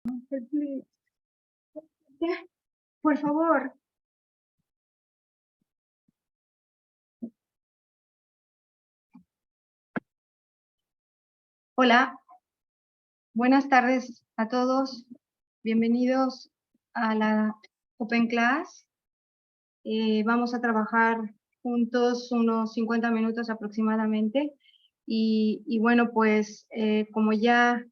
Ya, por favor. Hola, buenas tardes a todos. Bienvenidos a la Open Class. Vamos a trabajar juntos unos 50 minutos aproximadamente. Y bueno, pues como ya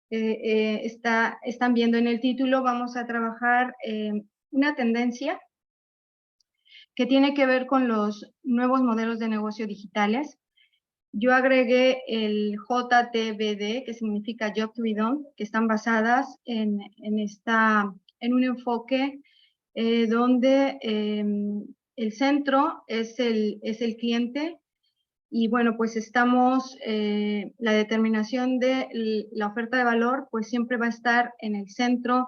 están viendo en el título, vamos a trabajar una tendencia que tiene que ver con los nuevos modelos de negocio digitales. Yo agregué el JTBD, que significa Job to be Done, que están basadas en un enfoque donde el centro es el cliente y bueno, pues la determinación de la oferta de valor, pues siempre va a estar en el centro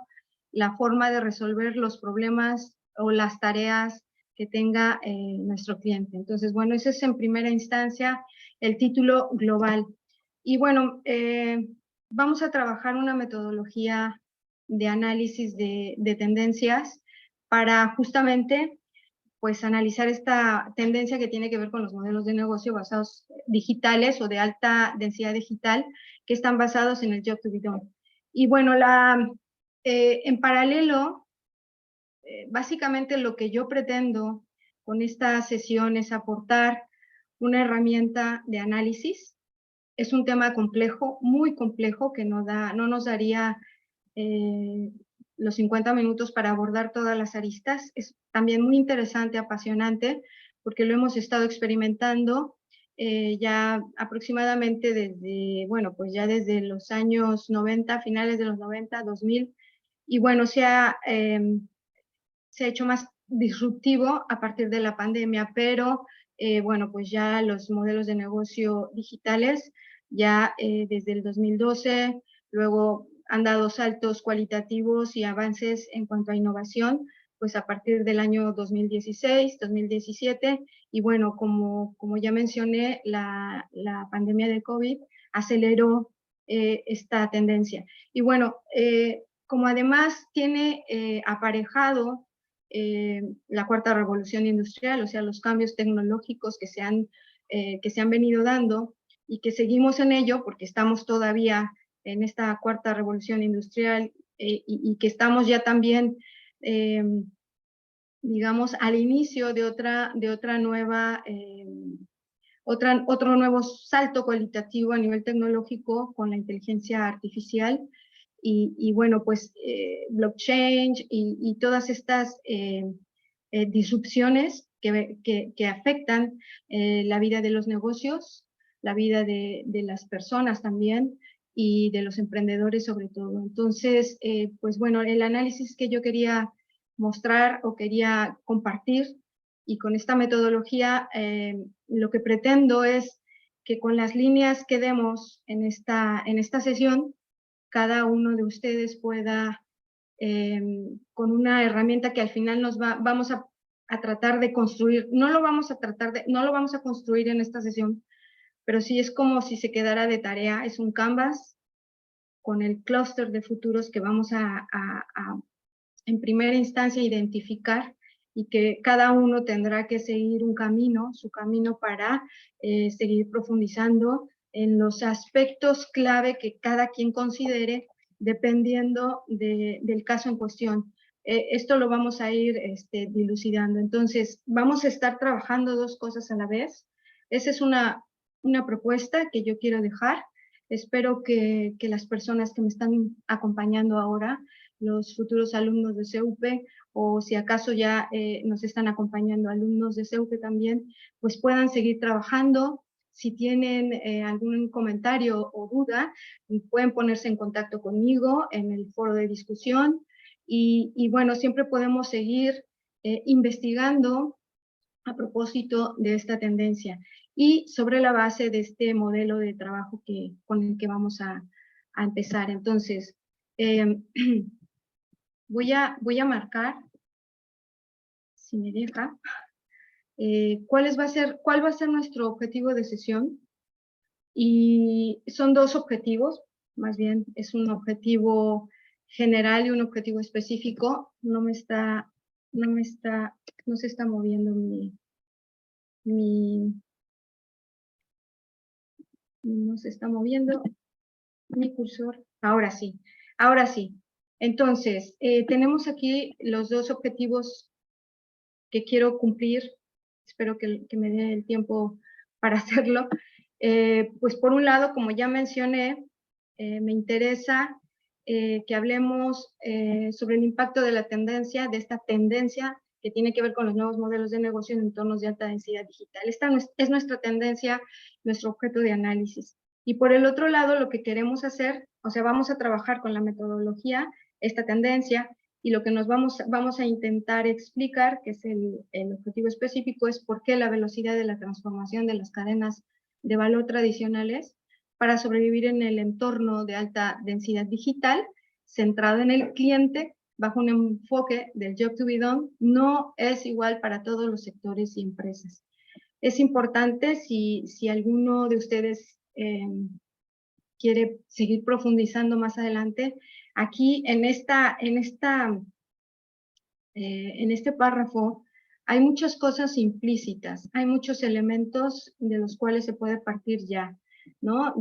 la forma de resolver los problemas o las tareas que tenga nuestro cliente. Entonces, bueno, ese es en primera instancia el título global. Y bueno, vamos a trabajar una metodología de análisis de tendencias para justamente pues analizar esta tendencia que tiene que ver con los modelos de negocio basados digitales o de alta densidad digital que están basados en el Job to be Done. Y bueno, en paralelo, básicamente lo que yo pretendo con esta sesión es aportar una herramienta de análisis. Es un tema complejo, muy complejo, que no nos daría eh, los 50 minutos para abordar todas las aristas. Es también muy interesante, apasionante, porque lo hemos estado experimentando ya aproximadamente bueno, pues ya desde los años 90, finales de los 90, 2000, y bueno, se ha hecho más disruptivo a partir de la pandemia, pero bueno, pues ya los modelos de negocio digitales, ya desde el 2012, luego han dado saltos cualitativos y avances en cuanto a innovación, pues a partir del año 2016, 2017, y bueno, como ya mencioné, la pandemia de COVID aceleró esta tendencia. Y bueno, como además tiene aparejado la cuarta revolución industrial, o sea, los cambios tecnológicos que se han venido dando y que seguimos en ello porque estamos todavía en esta cuarta revolución industrial y que estamos ya también, digamos, al inicio de otra nueva, otro nuevo salto cualitativo a nivel tecnológico con la inteligencia artificial y bueno, pues blockchain y todas estas disrupciones que afectan la vida de los negocios, la vida de las personas también y de los emprendedores sobre todo. Entonces, pues bueno, el análisis que yo quería mostrar o quería compartir y con esta metodología lo que pretendo es que con las líneas que demos en esta sesión, cada uno de ustedes pueda, con una herramienta que al final vamos a tratar de construir, no lo vamos a construir en esta sesión, pero sí es como si se quedara de tarea, es un canvas con el clúster de futuros que vamos en primera instancia identificar y que cada uno tendrá que seguir su camino para seguir profundizando en los aspectos clave que cada quien considere dependiendo del caso en cuestión. Esto lo vamos a ir dilucidando. Entonces, vamos a estar trabajando dos cosas a la vez. Esa es una propuesta que yo quiero dejar. Espero que las personas que me están acompañando ahora, los futuros alumnos de CUP, o si acaso ya nos están acompañando alumnos de CUP también, pues puedan seguir trabajando. Si tienen algún comentario o duda, pueden ponerse en contacto conmigo en el foro de discusión y bueno, siempre podemos seguir investigando a propósito de esta tendencia y sobre la base de este modelo de trabajo con el que vamos a empezar. Entonces, voy a marcar, si me deja, cuál va a ser nuestro objetivo de sesión. Y son dos objetivos, más bien es un objetivo general y un objetivo específico. No se está moviendo no se está moviendo mi cursor. Ahora sí, ahora sí. Entonces, tenemos aquí los dos objetivos que quiero cumplir. Espero que me dé el tiempo para hacerlo. Pues por un lado, como ya mencioné, me interesa que hablemos sobre el impacto de la tendencia, de esta tendencia que tiene que ver con los nuevos modelos de negocio en entornos de alta densidad digital. Esta es nuestra tendencia, nuestro objeto de análisis. Y por el otro lado, lo que queremos hacer, o sea, vamos a trabajar con la metodología, esta tendencia, y lo que nos vamos a intentar explicar, que es el objetivo específico, es por qué la velocidad de la transformación de las cadenas de valor tradicionales para sobrevivir en el entorno de alta densidad digital, centrado en el cliente, bajo un enfoque del job to be done, no es igual para todos los sectores y empresas. Es importante, si alguno de ustedes quiere seguir profundizando más adelante, aquí en este párrafo hay muchas cosas implícitas, hay muchos elementos de los cuales se puede partir ya, ¿no?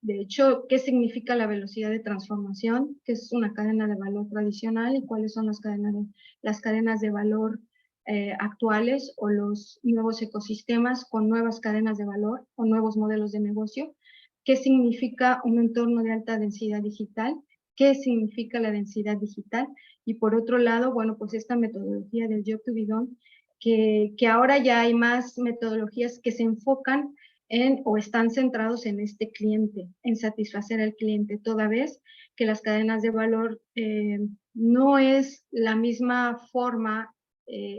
De hecho, ¿qué significa la velocidad de transformación? ¿Qué es una cadena de valor tradicional y cuáles son las cadenas de valor actuales o los nuevos ecosistemas con nuevas cadenas de valor o nuevos modelos de negocio? ¿Qué significa un entorno de alta densidad digital? ¿Qué significa la densidad digital? Y por otro lado, bueno, pues esta metodología del Job to be done, que ahora ya hay más metodologías que se enfocan en o están centrados en este cliente, en satisfacer al cliente, toda vez que las cadenas de valor no es la misma forma,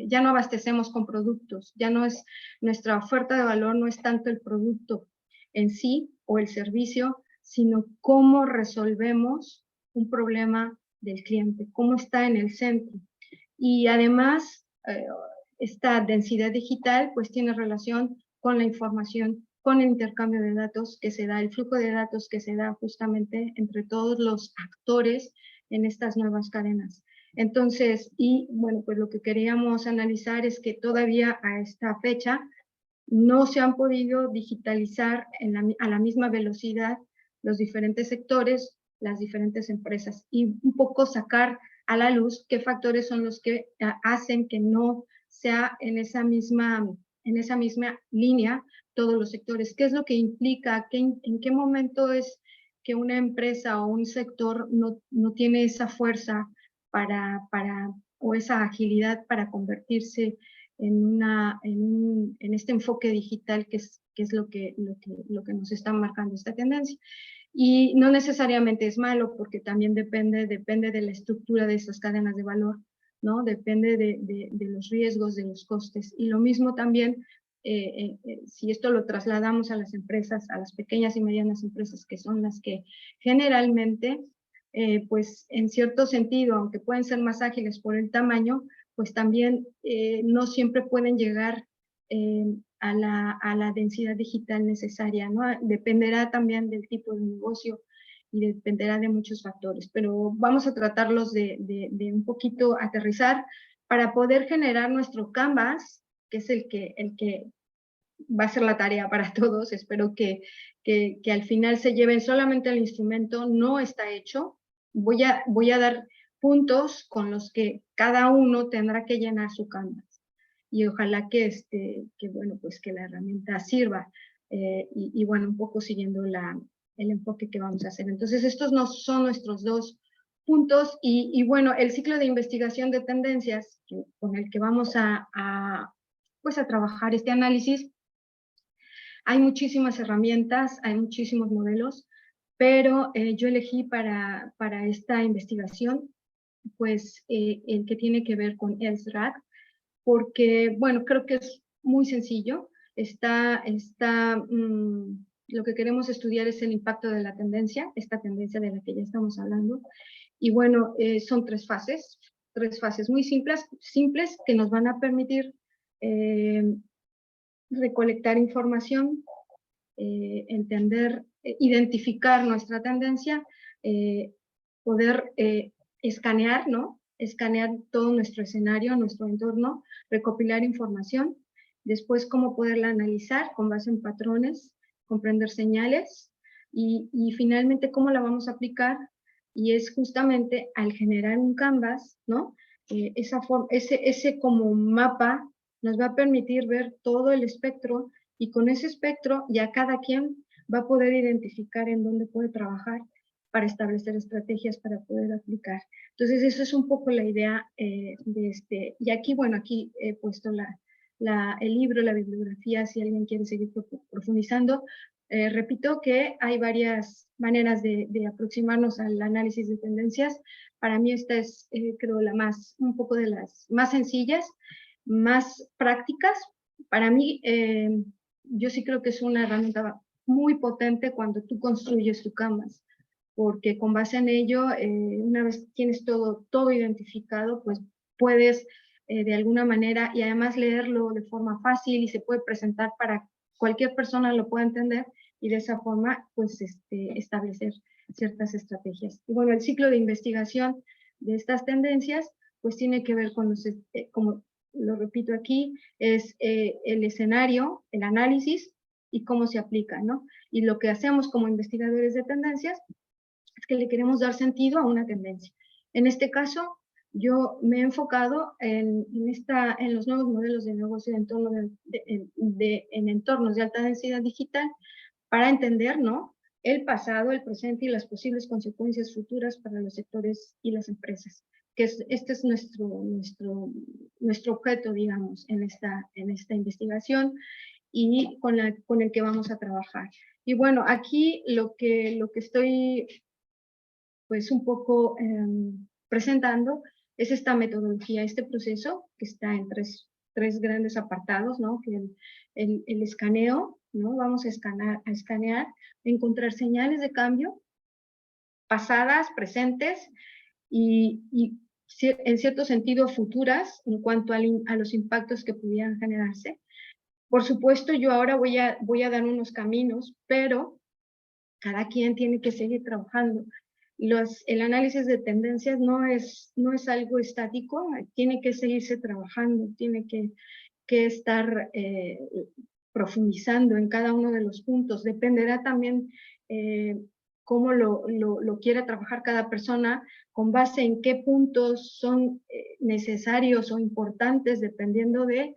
ya no abastecemos con productos, ya no es nuestra oferta de valor, no es tanto el producto en sí o el servicio, sino cómo resolvemos un problema del cliente, cómo está en el centro. Y además, esta densidad digital pues tiene relación con la información, con el intercambio de datos que se da, el flujo de datos que se da justamente entre todos los actores en estas nuevas cadenas. Entonces, y bueno, pues lo que queríamos analizar es que todavía a esta fecha no se han podido digitalizar a la misma velocidad los diferentes sectores, las diferentes empresas, y un poco sacar a la luz qué factores son los que hacen que no sea en esa misma línea todos los sectores. ¿Qué es lo que implica? ¿En qué momento es que una empresa o un sector no tiene esa fuerza o esa agilidad para convertirse en este enfoque digital que es lo que nos está marcando esta tendencia? Y no necesariamente es malo, porque también depende de la estructura de esas cadenas de valor, ¿no? Depende de los riesgos, de los costes. Y lo mismo también, si esto lo trasladamos a las empresas, a las pequeñas y medianas empresas, que son las que generalmente, pues en cierto sentido, aunque pueden ser más ágiles por el tamaño, pues también no siempre pueden llegar a la densidad digital necesaria, ¿no? Dependerá también del tipo de negocio y dependerá de muchos factores, pero vamos a tratarlos de un poquito aterrizar para poder generar nuestro canvas, que es el que va a ser la tarea para todos. Espero que al final se lleven solamente el instrumento, no está hecho. Voy a dar puntos con los que cada uno tendrá que llenar su canvas. Y ojalá bueno, pues que la herramienta sirva. Y bueno, un poco siguiendo el enfoque que vamos a hacer. Entonces, estos no son nuestros dos puntos. Y bueno, el ciclo de investigación de tendencias con el que vamos pues a trabajar este análisis. Hay muchísimas herramientas, hay muchísimos modelos, pero yo elegí para esta investigación pues el que tiene que ver con ELSRAD, porque bueno, creo que es muy sencillo. Lo que queremos estudiar es el impacto de la tendencia, esta tendencia de la que ya estamos hablando. Y bueno, son tres fases muy simples que nos van a permitir recolectar información, entender, identificar nuestra tendencia, poder escanear, ¿no? Escanear todo nuestro escenario, nuestro entorno, recopilar información, después cómo poderla analizar con base en patrones, comprender señales y finalmente cómo la vamos a aplicar, y es justamente al generar un canvas, ¿no? Ese como mapa nos va a permitir ver todo el espectro, y con ese espectro ya cada quien va a poder identificar en dónde puede trabajar para establecer estrategias para poder aplicar. Entonces, eso es un poco la idea de este. Y aquí, bueno, aquí he puesto el libro, la bibliografía, si alguien quiere seguir profundizando. Repito que hay varias maneras de aproximarnos al análisis de tendencias. Para mí esta es, creo, un poco de las más sencillas, más prácticas. Para mí, yo sí creo que es una herramienta muy potente cuando tú construyes tu canvas, porque con base en ello, una vez tienes todo identificado, pues puedes de alguna manera, y además leerlo de forma fácil, y se puede presentar para cualquier persona lo pueda entender, y de esa forma pues establecer ciertas estrategias. Y bueno, el ciclo de investigación de estas tendencias pues tiene que ver con como lo repito aquí, es el escenario, el análisis y cómo se aplica, ¿no? Y lo que hacemos como investigadores de tendencias es que le queremos dar sentido a una tendencia. En este caso, yo me he enfocado en los nuevos modelos de negocio en entornos de alta densidad digital, para entender, ¿no?, el pasado, el presente y las posibles consecuencias futuras para los sectores y las empresas. Este es nuestro objeto, digamos, en esta investigación, y con el que vamos a trabajar. Y bueno, aquí lo que estoy pues un poco presentando es esta metodología, este proceso que está en tres grandes apartados, ¿no? Que el escaneo, ¿no? Vamos a escanear, encontrar señales de cambio, pasadas, presentes y en cierto sentido futuras en cuanto a los impactos que pudieran generarse. Por supuesto, yo ahora voy a dar unos caminos, pero cada quien tiene que seguir trabajando. El análisis de tendencias no es algo estático, tiene que seguirse trabajando, tiene que estar profundizando en cada uno de los puntos. Dependerá también cómo lo quiera trabajar cada persona, con base en qué puntos son necesarios o importantes, dependiendo de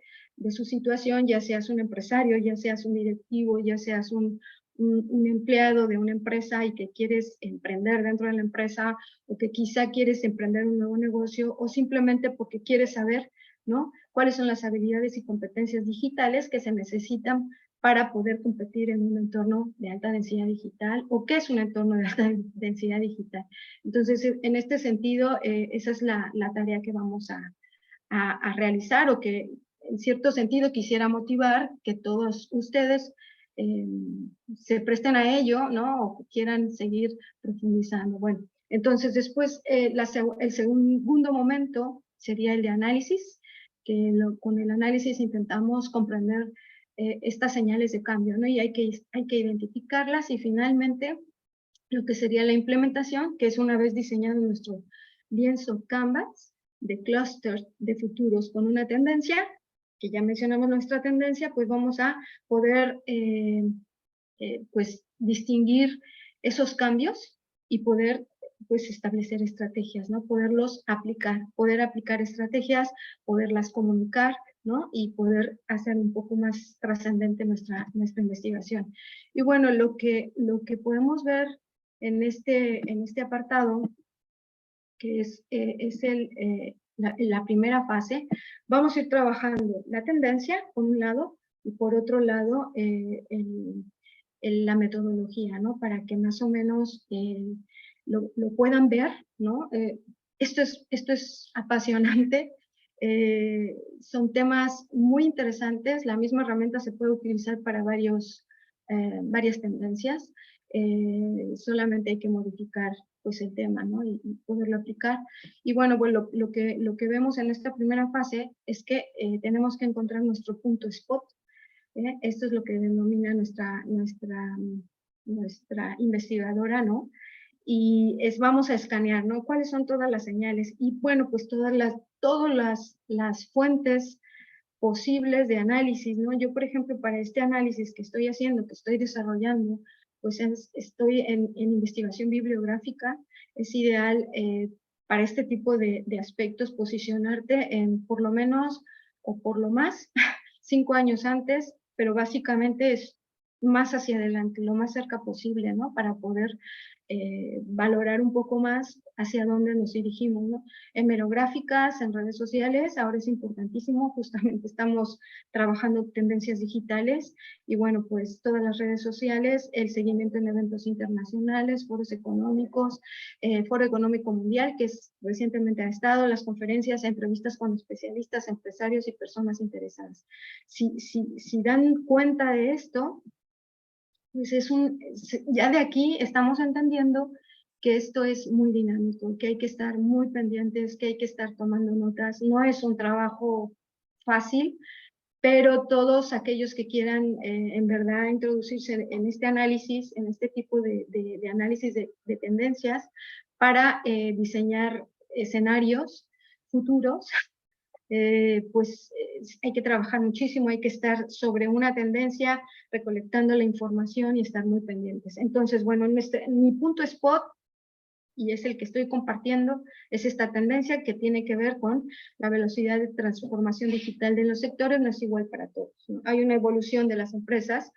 su situación, ya seas un empresario, ya seas un directivo, ya seas un empleado de una empresa y que quieres emprender dentro de la empresa, o que quizá quieres emprender un nuevo negocio, o simplemente porque quieres saber, ¿no?, cuáles son las habilidades y competencias digitales que se necesitan para poder competir en un entorno de alta densidad digital, o qué es un entorno de alta densidad digital. Entonces, en este sentido, esa es la tarea que vamos a realizar, o que en cierto sentido quisiera motivar que todos ustedes se presten a ello, ¿no?, o quieran seguir profundizando. Bueno, entonces después el segundo momento sería el de análisis, que con el análisis intentamos comprender estas señales de cambio, ¿no? Y hay que identificarlas, y finalmente lo que sería la implementación, que es una vez diseñado nuestro lienzo Canvas de clúster de futuros con una tendencia, que ya mencionamos nuestra tendencia, pues vamos a poder pues distinguir esos cambios y poder pues establecer estrategias, ¿no? Poder aplicar estrategias, poderlas comunicar, ¿no? Y poder hacer un poco más trascendente nuestra investigación. Y bueno, lo que podemos ver en este apartado, que es la primera fase, vamos a ir trabajando la tendencia, por un lado, y por otro lado, la metodología, ¿no? Para que más o menos lo puedan ver, ¿no? Esto es apasionante, son temas muy interesantes, la misma herramienta se puede utilizar para varias tendencias, solamente hay que modificar pues el tema, ¿no? Y poderlo aplicar. Y bueno, pues lo que vemos en esta primera fase es que tenemos que encontrar nuestro punto spot. Esto es lo que denomina nuestra investigadora, ¿no? vamos a escanear, ¿no? ¿Cuáles son todas las señales? Y bueno, pues todas las fuentes posibles de análisis, ¿no? Yo, por ejemplo, para este análisis que estoy haciendo, que estoy desarrollando, pues estoy en investigación bibliográfica, es ideal para este tipo de aspectos posicionarte en por lo menos o por lo más 5 años antes, pero básicamente es más hacia adelante, lo más cerca posible, ¿no? Para poder valorar un poco más hacia dónde nos dirigimos, ¿no? Hemerográficas, en redes sociales, ahora es importantísimo, justamente estamos trabajando tendencias digitales y bueno, pues todas las redes sociales, el seguimiento en eventos internacionales, foros económicos, Foro Económico Mundial, que recientemente ha estado, las conferencias, entrevistas con especialistas, empresarios y personas interesadas. Si dan cuenta de esto, pues ya de aquí estamos entendiendo que esto es muy dinámico, que hay que estar muy pendientes, que hay que estar tomando notas. No es un trabajo fácil, pero todos aquellos que quieran en verdad introducirse en este análisis, en este tipo de análisis de tendencias para diseñar escenarios futuros, hay que trabajar muchísimo, hay que estar sobre una tendencia, recolectando la información y estar muy pendientes. Entonces, bueno, mi punto spot, y es el que estoy compartiendo, es esta tendencia que tiene que ver con la velocidad de transformación digital de los sectores, no es igual para todos, ¿no? Hay una evolución de las empresas,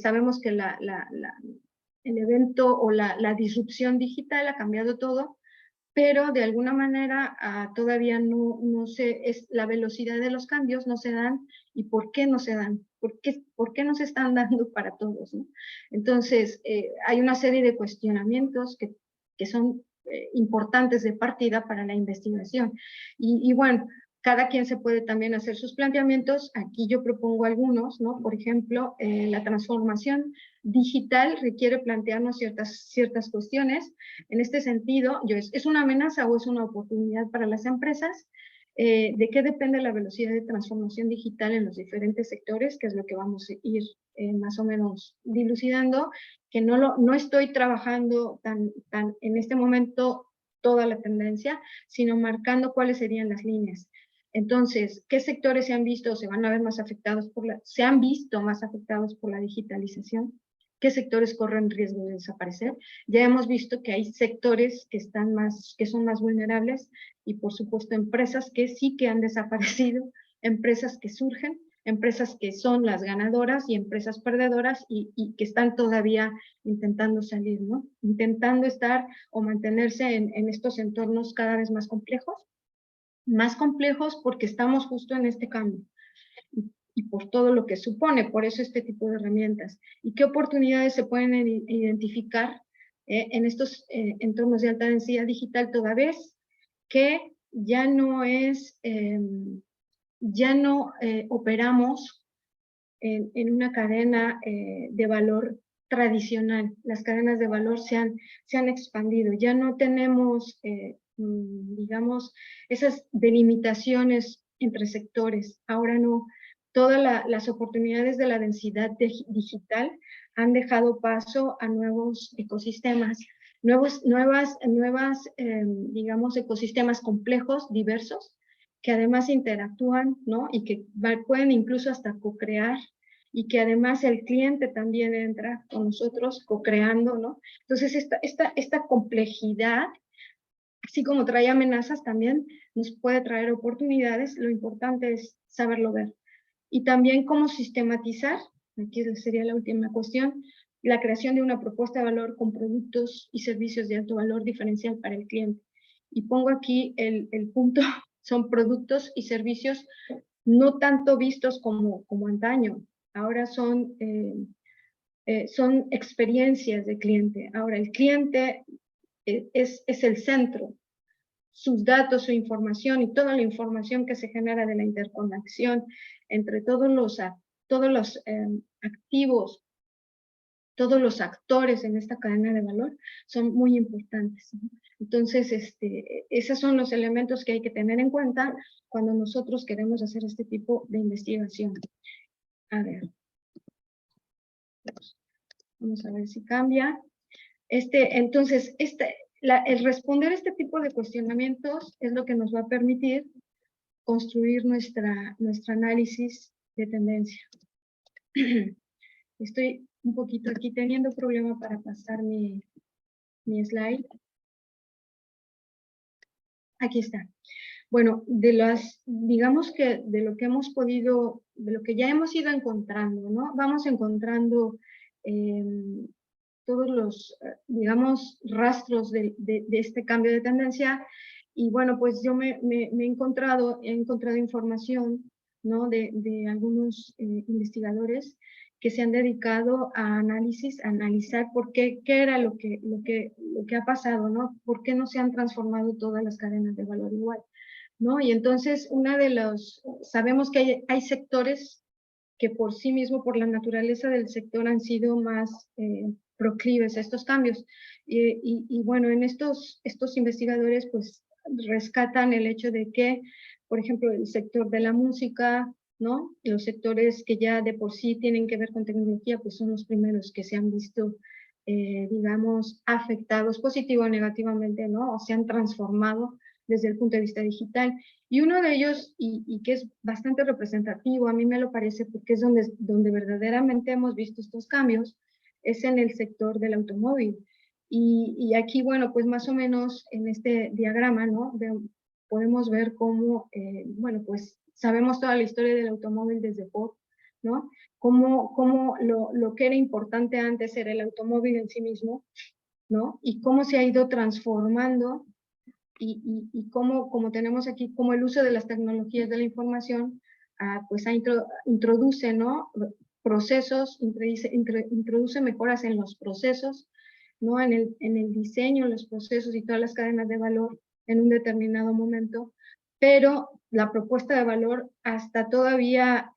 sabemos que el evento o la disrupción digital ha cambiado todo, pero de alguna manera todavía no es la velocidad de los cambios no se dan y por qué no se dan, por qué no se están dando para todos, ¿no? Entonces, hay una serie de cuestionamientos que son importantes de partida para la investigación. Y bueno, cada quien se puede también hacer sus planteamientos. Aquí yo propongo algunos, ¿no? Por ejemplo, la transformación digital requiere plantearnos ciertas cuestiones. En este sentido, ¿es una amenaza o es una oportunidad para las empresas? ¿De qué depende la velocidad de transformación digital en los diferentes sectores? Que es lo que vamos a ir más o menos dilucidando, que no estoy trabajando tan en este momento toda la tendencia, sino marcando cuáles serían las líneas. Entonces, ¿qué sectores se han visto o se van a ver más afectados se han visto más afectados por la digitalización? ¿Qué sectores corren riesgo de desaparecer? Ya hemos visto que hay sectores que son más vulnerables y por supuesto empresas que sí que han desaparecido, empresas que surgen, empresas que son las ganadoras y empresas perdedoras y que están todavía intentando salir, ¿no? Intentando estar o mantenerse en estos entornos cada vez más complejos porque estamos justo en este cambio y por todo lo que supone, por eso este tipo de herramientas. ¿Y qué oportunidades se pueden identificar en estos entornos de alta densidad digital toda vez que ya no operamos en una cadena de valor tradicional? Las cadenas de valor se han expandido, ya no tenemos, digamos, esas delimitaciones entre sectores, ahora no. Todas las oportunidades de la densidad digital han dejado paso a nuevos ecosistemas, digamos, ecosistemas complejos, diversos, que además interactúan, ¿no? Y que pueden incluso hasta co-crear, y que además el cliente también entra con nosotros co-creando, ¿no? Entonces, esta complejidad, así como trae amenazas, también nos puede traer oportunidades. Lo importante es saberlo ver. Y también cómo sistematizar, aquí sería la última cuestión, la creación de una propuesta de valor con productos y servicios de alto valor diferencial para el cliente. Y pongo aquí el punto, son productos y servicios no tanto vistos como antaño, ahora son experiencias de cliente. Ahora el cliente es el centro, sus datos, su información y toda la información que se genera de la interconexión entre todos los activos, todos los actores en esta cadena de valor son muy importantes, ¿no? Entonces, esos son los elementos que hay que tener en cuenta cuando nosotros queremos hacer este tipo de investigación. A ver, vamos a ver si cambia. Entonces, el responder este tipo de cuestionamientos es lo que nos va a permitir construir nuestro análisis de tendencia. Estoy un poquito aquí teniendo problema para pasar mi slide. Aquí está. Bueno, digamos que de lo que hemos podido, de lo que ya hemos ido encontrando, ¿no? Vamos encontrando todos los, digamos, rastros de este cambio de tendencia. Y bueno, pues yo me he encontrado información, ¿no? de algunos investigadores que se han dedicado a analizar por qué era lo que ha pasado, ¿no? ¿Por qué no se han transformado todas las cadenas de valor igual? ¿No? Y entonces, sabemos que hay sectores que por sí mismo, por la naturaleza del sector, han sido más proclives a estos cambios. Y bueno, en estos investigadores pues rescatan el hecho de que, por ejemplo, el sector de la música, ¿no? Los sectores que ya de por sí tienen que ver con tecnología, pues son los primeros que se han visto, digamos, afectados positivo o negativamente, ¿no? O se han transformado desde el punto de vista digital. Y uno de ellos, y que es bastante representativo, a mí me lo parece, porque es donde verdaderamente hemos visto estos cambios, es en el sector del automóvil. Y aquí, bueno, pues más o menos en este diagrama, ¿no? Podemos ver cómo, bueno, pues sabemos toda la historia del automóvil desde Ford, ¿no? Cómo lo que era importante antes era el automóvil en sí mismo, ¿no? Y cómo se ha ido transformando y cómo, como tenemos aquí, como el uso de las tecnologías de la información, pues introduce, ¿no? Procesos, introduce mejoras en los procesos, ¿no? En el diseño, los procesos y todas las cadenas de valor en un determinado momento, pero la propuesta de valor hasta todavía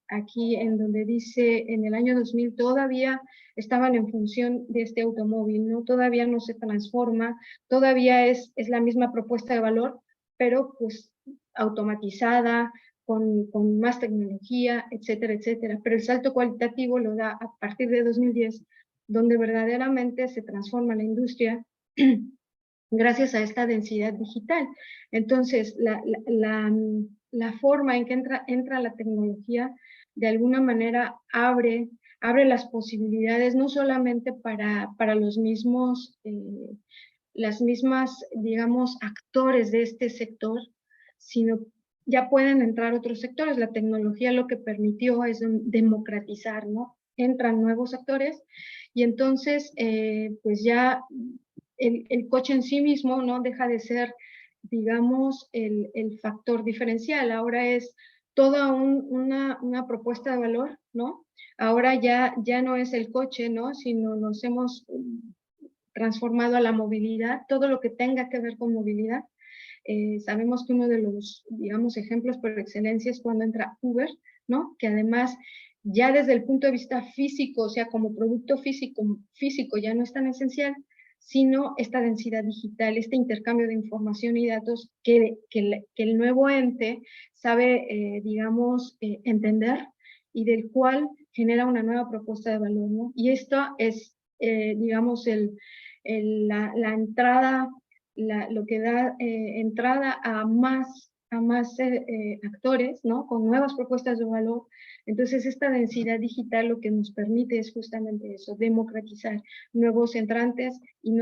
aquí en donde dice en el año 2000 todavía estaban en función de este automóvil, ¿no? Todavía no se transforma, todavía es la misma propuesta de valor, pero pues automatizada, con más tecnología, etcétera, etcétera. Pero el salto cualitativo lo da a partir de 2010, donde verdaderamente se transforma la industria gracias a esta densidad digital. Entonces, la forma en que entra la tecnología, de alguna manera abre las posibilidades, no solamente para los mismos, las mismas, digamos, actores de este sector, sino ya pueden entrar otros sectores. La tecnología lo que permitió es democratizar, ¿no? Entran nuevos actores y entonces, pues ya el coche en sí mismo no deja de ser, digamos, el factor diferencial. Ahora es toda una propuesta de valor, ¿no? Ahora ya no es el coche, ¿no? Sino nos hemos transformado a la movilidad, todo lo que tenga que ver con movilidad. Sabemos que uno de los, digamos, ejemplos por excelencia es cuando entra Uber, ¿no? Que además ya desde el punto de vista físico, o sea, como producto físico ya no es tan esencial, sino esta densidad digital, este intercambio de información y datos que el nuevo ente sabe, digamos, entender y del cual genera una nueva propuesta de valor, ¿no? Y esto es, digamos, la entrada, lo que da entrada a más actores, ¿no? Con nuevas propuestas de valor. Entonces, esta densidad digital lo que nos permite es justamente eso, democratizar nuevos entrantes y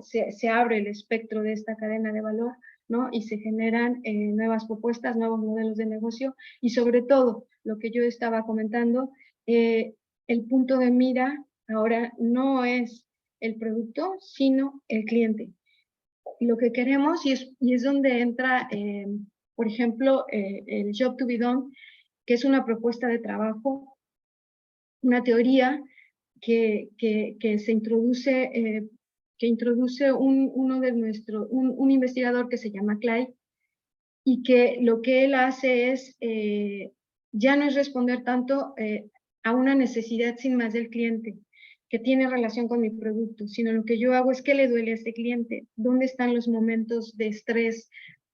se abre el espectro de esta cadena de valor, ¿no? Y se generan nuevas propuestas, nuevos modelos de negocio y sobre todo, lo que yo estaba comentando, el punto de mira ahora no es el producto, sino el cliente. Y lo que queremos, y es donde entra, por ejemplo, el Job to be Done, que es una propuesta de trabajo, una teoría que se introduce, que introduce un investigador que se llama Clay, y que lo que él hace es, ya no es responder tanto a una necesidad sin más del cliente, que tiene relación con mi producto, sino lo que yo hago es qué le duele a este cliente, dónde están los momentos de estrés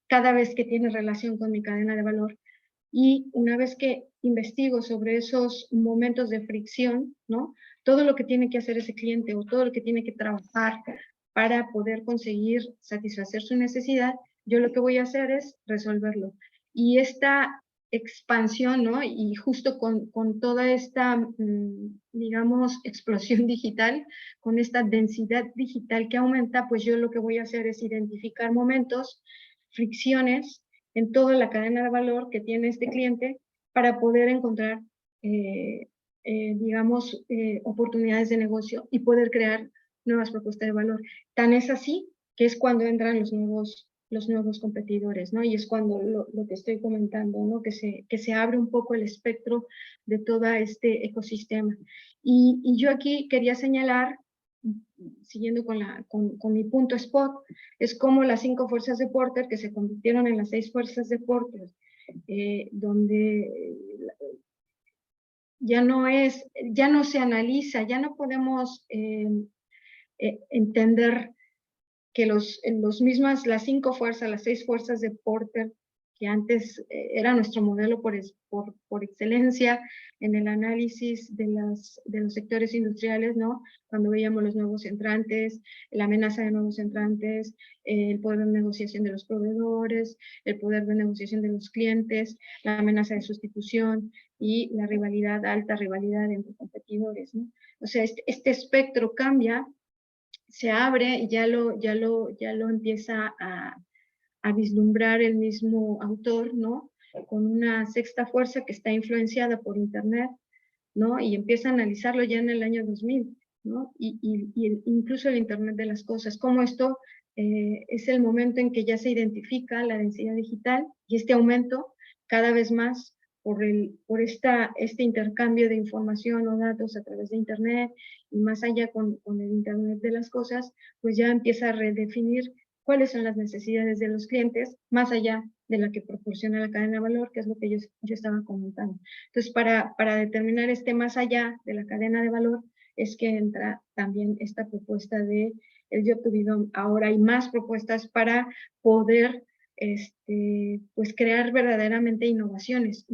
cada vez que tiene relación con mi cadena de valor. Y una vez que investigo sobre esos momentos de fricción, ¿no? todo lo que tiene que hacer ese cliente o todo lo que tiene que trabajar para poder conseguir satisfacer su necesidad, yo lo que voy a hacer es resolverlo. Y esta expansión, ¿no? Y justo con toda esta, digamos, explosión digital, con esta densidad digital que aumenta, pues yo lo que voy a hacer es identificar momentos, fricciones en toda la cadena de valor que tiene este cliente para poder encontrar, digamos, oportunidades de negocio y poder crear nuevas propuestas de valor. Tan es así que es cuando entran los nuevos competidores, ¿no? Y es cuando lo que estoy comentando, ¿no? Que se abre un poco el espectro de todo este ecosistema. Y yo aquí quería señalar, siguiendo con mi punto spot, es como las 5 fuerzas de Porter que se convirtieron en las 6 fuerzas de Porter, donde ya no se analiza, ya no podemos entender que las 5 fuerzas, las 6 fuerzas de Porter, que antes era nuestro modelo por excelencia en el análisis de los sectores industriales, ¿no? Cuando veíamos los nuevos entrantes, la amenaza de nuevos entrantes, el poder de negociación de los proveedores, el poder de negociación de los clientes, la amenaza de sustitución y la rivalidad, alta rivalidad entre competidores, ¿no? O sea, este espectro cambia, se abre y ya lo empieza a vislumbrar el mismo autor, ¿no? Con una sexta fuerza que está influenciada por Internet, ¿no? Y empieza a analizarlo ya en el año 2000, ¿no? Incluso el Internet de las cosas, cómo esto es el momento en que ya se identifica la densidad digital y este aumento cada vez más por este intercambio de información o datos a través de Internet y más allá con el Internet de las cosas, pues ya empieza a redefinir cuáles son las necesidades de los clientes, más allá de la que proporciona la cadena de valor, que es lo que yo estaba comentando. Entonces, para determinar más allá de la cadena de valor, es que entra también esta propuesta de el Job to be done. Ahora hay más propuestas para poder pues crear verdaderamente innovaciones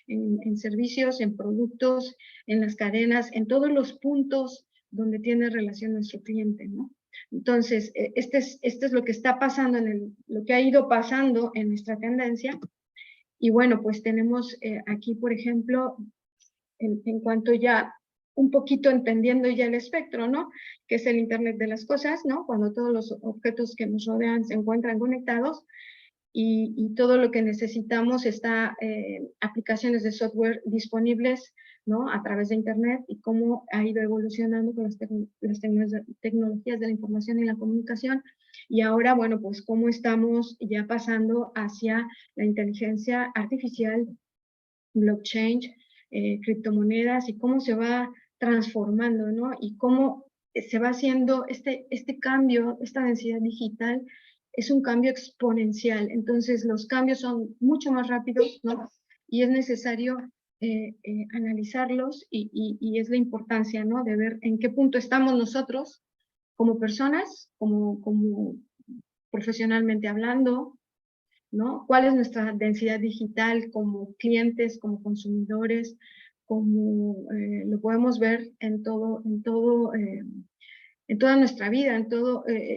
en servicios, en productos, en las cadenas, en todos los puntos donde tiene relación nuestro cliente, ¿no? Entonces, este es lo que está pasando, lo que ha ido pasando en nuestra tendencia. Y bueno, pues tenemos aquí, por ejemplo, en cuanto ya un poquito entendiendo ya el espectro, ¿no? Que es el Internet de las cosas, ¿no? Cuando todos los objetos que nos rodean se encuentran conectados y todo lo que necesitamos está, aplicaciones de software disponibles, ¿no? A través de Internet y cómo ha ido evolucionando con las tecnologías de la información y la comunicación. Y ahora, bueno, pues cómo estamos ya pasando hacia la inteligencia artificial, blockchain, criptomonedas y cómo se va transformando, ¿no? Y cómo se va haciendo este cambio, esta densidad digital, es un cambio exponencial. Entonces, los cambios son mucho más rápidos, ¿no? Y es necesario analizarlos y es la importancia, ¿no? De ver en qué punto estamos nosotros como personas, como profesionalmente hablando, ¿no? ¿Cuál es nuestra densidad digital como clientes, como consumidores, como lo podemos ver en toda nuestra vida,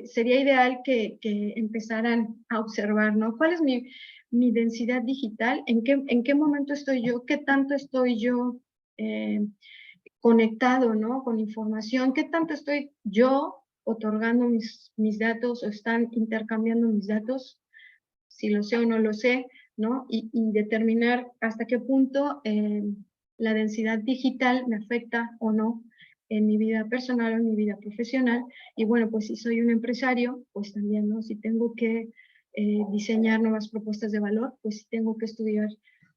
sería ideal que empezaran a observar, ¿no? ¿Cuál es mi densidad digital? ¿En qué momento estoy yo? ¿Qué tanto estoy yo conectado, ¿no? Con información? ¿Qué tanto estoy yo otorgando mis datos o están intercambiando mis datos? Si lo sé o no lo sé, ¿no? Y determinar hasta qué punto la densidad digital me afecta o no en mi vida personal o en mi vida profesional. Y bueno, pues si soy un empresario, pues también, ¿no? Si tengo que diseñar nuevas propuestas de valor, pues tengo que estudiar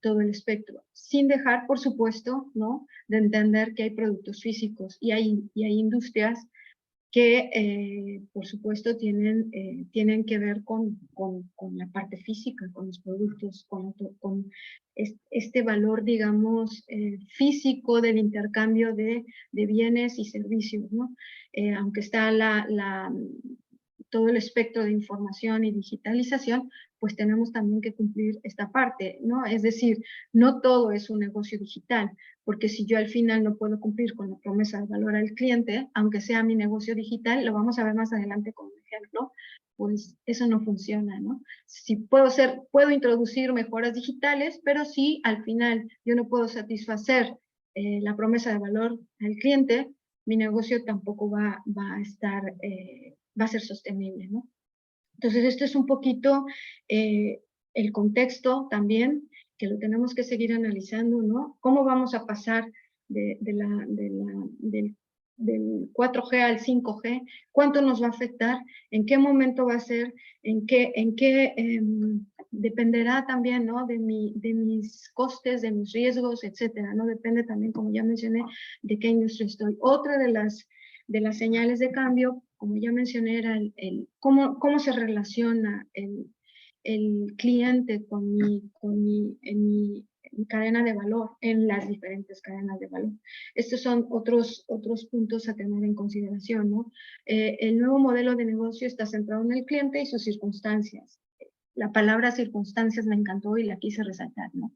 todo el espectro, sin dejar, por supuesto, ¿no? De entender que hay productos físicos y hay industrias que por supuesto tienen que ver con la parte física, con los productos, con este valor, digamos, físico del intercambio de bienes y servicios, ¿no? Aunque está todo el espectro de información y digitalización, pues tenemos también que cumplir esta parte, ¿no? Es decir, no todo es un negocio digital, porque si yo al final no puedo cumplir con la promesa de valor al cliente, aunque sea mi negocio digital, lo vamos a ver más adelante como ejemplo, pues eso no funciona, ¿no? Si puedo introducir mejoras digitales, pero si al final yo no puedo satisfacer la promesa de valor al cliente, mi negocio tampoco va a ser sostenible, ¿no? Entonces, esto es un poquito el contexto también, que lo tenemos que seguir analizando, ¿no? ¿Cómo vamos a pasar del 4G al 5G? ¿Cuánto nos va a afectar? ¿En qué momento va a ser? Dependerá también, ¿no? De mis costes, de mis riesgos, etcétera, ¿no? Depende también, como ya mencioné, de qué industria estoy. Otra de las señales de cambio, como ya mencioné, era cómo se relaciona el cliente en mi cadena de valor, en las diferentes cadenas de valor. Estos son otros puntos a tener en consideración, ¿no? El nuevo modelo de negocio está centrado en el cliente y sus circunstancias. La palabra circunstancias me encantó y la quise resaltar, ¿no?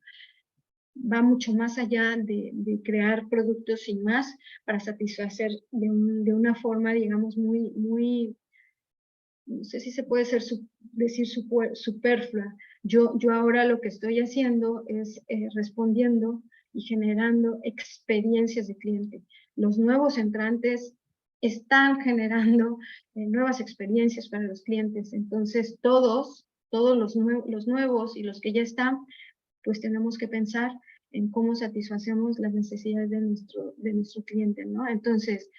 Va mucho más allá de crear productos sin más para satisfacer de una forma, digamos, muy, no sé si se puede decir superflua. Yo ahora lo que estoy haciendo es respondiendo y generando experiencias de cliente. Los nuevos entrantes están generando nuevas experiencias para los clientes. Entonces, todos los nuevos y los que ya están, pues tenemos que pensar en cómo satisfacemos las necesidades de nuestro cliente, ¿no? Entonces,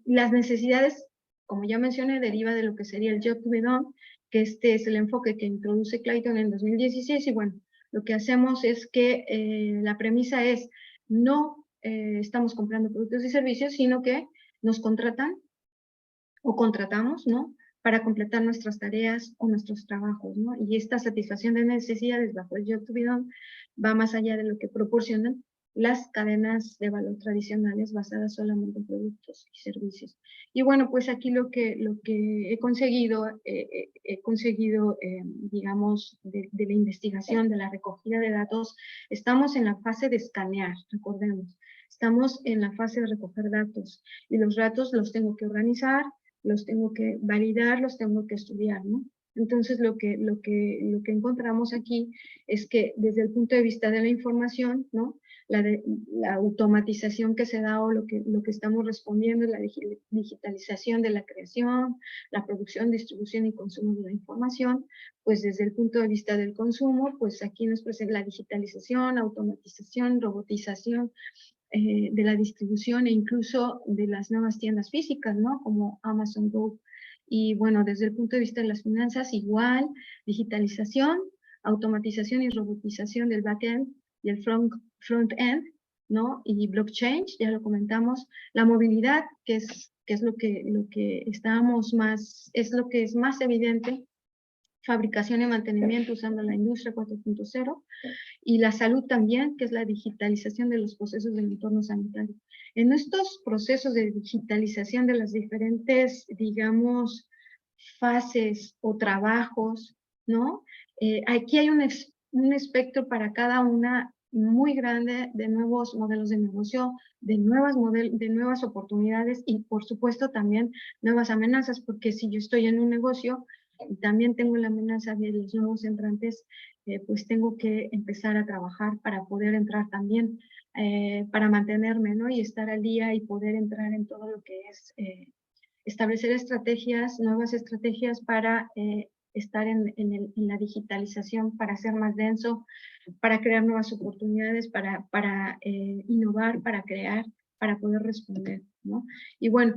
las necesidades, como ya mencioné, deriva de lo que sería el job to be done, que este es el enfoque que introduce Clayton en 2016, y bueno, lo que hacemos es que la premisa es no estamos comprando productos y servicios, sino que nos contratan o contratamos, ¿no? Para completar nuestras tareas o nuestros trabajos, ¿no? Y esta satisfacción de necesidades bajo el job to be done va más allá de lo que proporcionan las cadenas de valor tradicionales basadas solamente en productos y servicios. Y bueno, pues aquí lo que he conseguido, digamos, de la investigación, de la recogida de datos, estamos en la fase de escanear, recordemos. Estamos en la fase de recoger datos y los datos los tengo que organizar, los tengo que validar, los tengo que estudiar, ¿no? Entonces, lo que encontramos aquí es que desde el punto de vista de la información, ¿no? La automatización que se da o lo que estamos respondiendo es la digitalización de la creación, la producción, distribución y consumo de la información, pues desde el punto de vista del consumo, pues aquí nos presenta la digitalización, automatización, robotización, de la distribución e incluso de las nuevas tiendas físicas, ¿no? Como Amazon Go. Y bueno, desde el punto de vista de las finanzas, igual, digitalización, automatización y robotización del backend y el front-end, ¿no? Y blockchain, ya lo comentamos, la movilidad, que es lo que estábamos más, es lo que es más evidente, fabricación y mantenimiento usando la industria 4.0, y la salud también, que es la digitalización de los procesos del entorno sanitario. En estos procesos de digitalización de las diferentes, digamos, fases o trabajos, ¿no? Aquí hay un espectro para cada una muy grande de nuevos modelos de negocio, de nuevas oportunidades y, por supuesto, también nuevas amenazas, porque si yo estoy en un negocio y también tengo la amenaza de los nuevos entrantes, pues tengo que empezar a trabajar para poder entrar también, para mantenerme, ¿no? Y estar al día y poder entrar en todo lo que es establecer estrategias, nuevas estrategias para estar en la digitalización, para ser más denso, para crear nuevas oportunidades, para innovar, para crear, para poder responder, ¿no? Y bueno,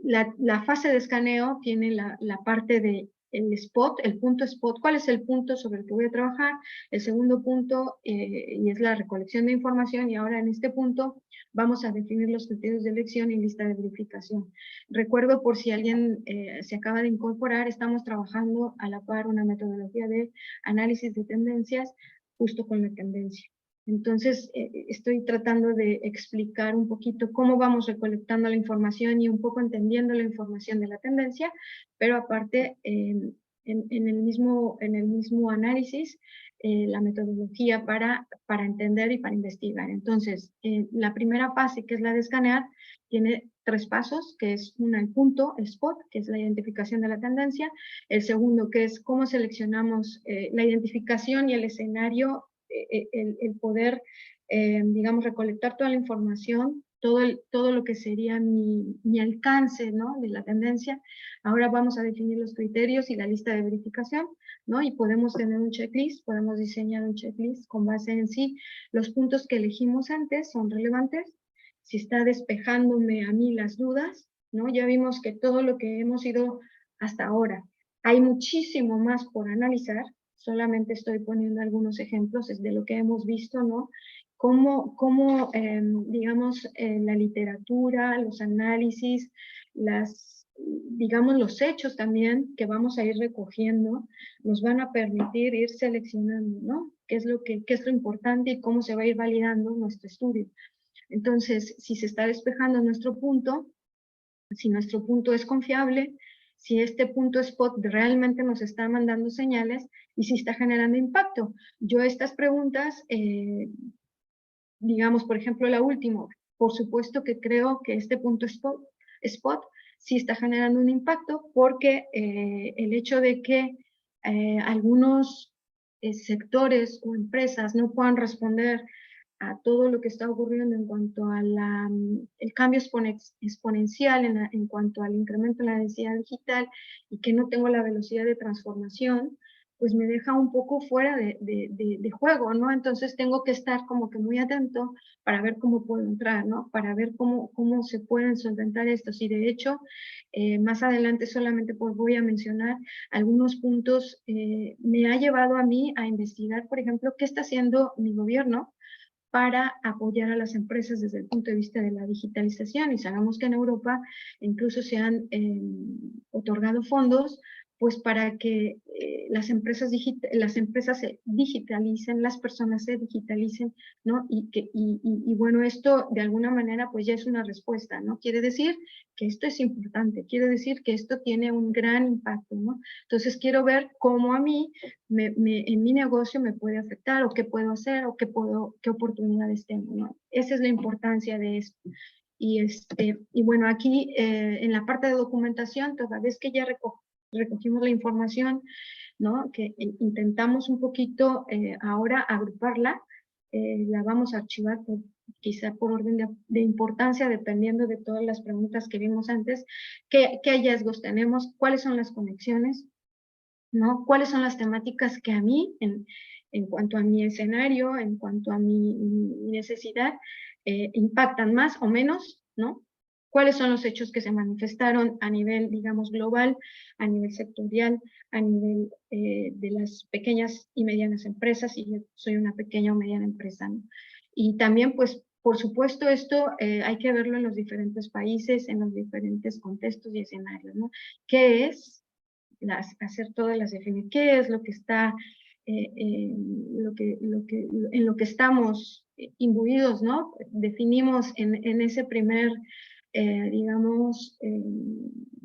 la fase de escaneo tiene la parte de el spot, el punto spot, cuál es el punto sobre el que voy a trabajar, el segundo punto, y es la recolección de información, y ahora en este punto vamos a definir los criterios de elección y lista de verificación. Recuerdo, por si alguien se acaba de incorporar, estamos trabajando a la par una metodología de análisis de tendencias justo con la tendencia, Entonces, estoy tratando de explicar un poquito cómo vamos recolectando la información y un poco entendiendo la información de la tendencia, pero aparte, en el mismo análisis, la metodología para entender y para investigar. Entonces, la primera fase, que es la de escanear, tiene 3 pasos, que es el punto, spot, que es la identificación de la tendencia. El segundo, que es cómo seleccionamos la identificación y el escenario, el poder, digamos, recolectar toda la información, todo lo que sería mi alcance, ¿no?, de la tendencia. Ahora vamos a definir los criterios y la lista de verificación, ¿no? Y podemos tener un checklist, podemos diseñar un checklist con base en si los puntos que elegimos antes son relevantes, si está despejándome a mí las dudas, ¿no? Ya vimos que todo lo que hemos ido hasta ahora, hay muchísimo más por analizar, solamente estoy poniendo algunos ejemplos de lo que hemos visto, ¿no? Cómo digamos, la literatura, los análisis, digamos, los hechos también que vamos a ir recogiendo, nos van a permitir ir seleccionando, ¿no? Qué es lo importante y cómo se va a ir validando nuestro estudio. Entonces, si se está despejando nuestro punto, si nuestro punto es confiable, si este punto spot realmente nos está mandando señales y si está generando impacto. Yo estas preguntas, digamos, por ejemplo, la última, por supuesto que creo que este punto spot sí está generando un impacto, porque el hecho de que algunos sectores o empresas no puedan responder a todo lo que está ocurriendo en cuanto a el cambio exponencial en cuanto al incremento en la densidad digital, y que no tengo la velocidad de transformación, pues me deja un poco fuera de juego, ¿no? Entonces tengo que estar como que muy atento para ver cómo puedo entrar, ¿no? Para ver cómo se pueden solventar estos. Y de hecho, más adelante solamente pues voy a mencionar algunos puntos. Me ha llevado a mí a investigar, por ejemplo, qué está haciendo mi gobierno para apoyar a las empresas desde el punto de vista de la digitalización. Y sabemos que en Europa incluso se han otorgado fondos pues para que las empresas se digitalicen, las personas se digitalicen, ¿no? Y bueno, esto de alguna manera pues ya es una respuesta, ¿no? Quiere decir que esto es importante, quiere decir que esto tiene un gran impacto, ¿no? Entonces quiero ver cómo a mí en mi negocio me puede afectar, o qué puedo hacer, o qué oportunidades tengo, ¿no? Esa es la importancia de esto. Y bueno, aquí en la parte de documentación, toda vez que ya recogimos la información, ¿no?, que intentamos un poquito ahora agruparla, la vamos a archivar quizá por orden de importancia, dependiendo de todas las preguntas que vimos antes. ¿Qué hallazgos tenemos? ¿Cuáles son las conexiones? ¿No? ¿Cuáles son las temáticas que a mí, en cuanto a mi escenario, en cuanto a mi necesidad, impactan más o menos, ¿no? ¿Cuáles son los hechos que se manifestaron a nivel, digamos, global, a nivel sectorial, a nivel de las pequeñas y medianas empresas? Y yo soy una pequeña o mediana empresa, ¿no? Y también, pues, por supuesto, esto hay que verlo en los diferentes países, en los diferentes contextos y escenarios, ¿no? ¿Qué es? Hacer todas las definiciones, qué es lo que está, en lo que estamos imbuidos, ¿no? Definimos en ese primer, digamos,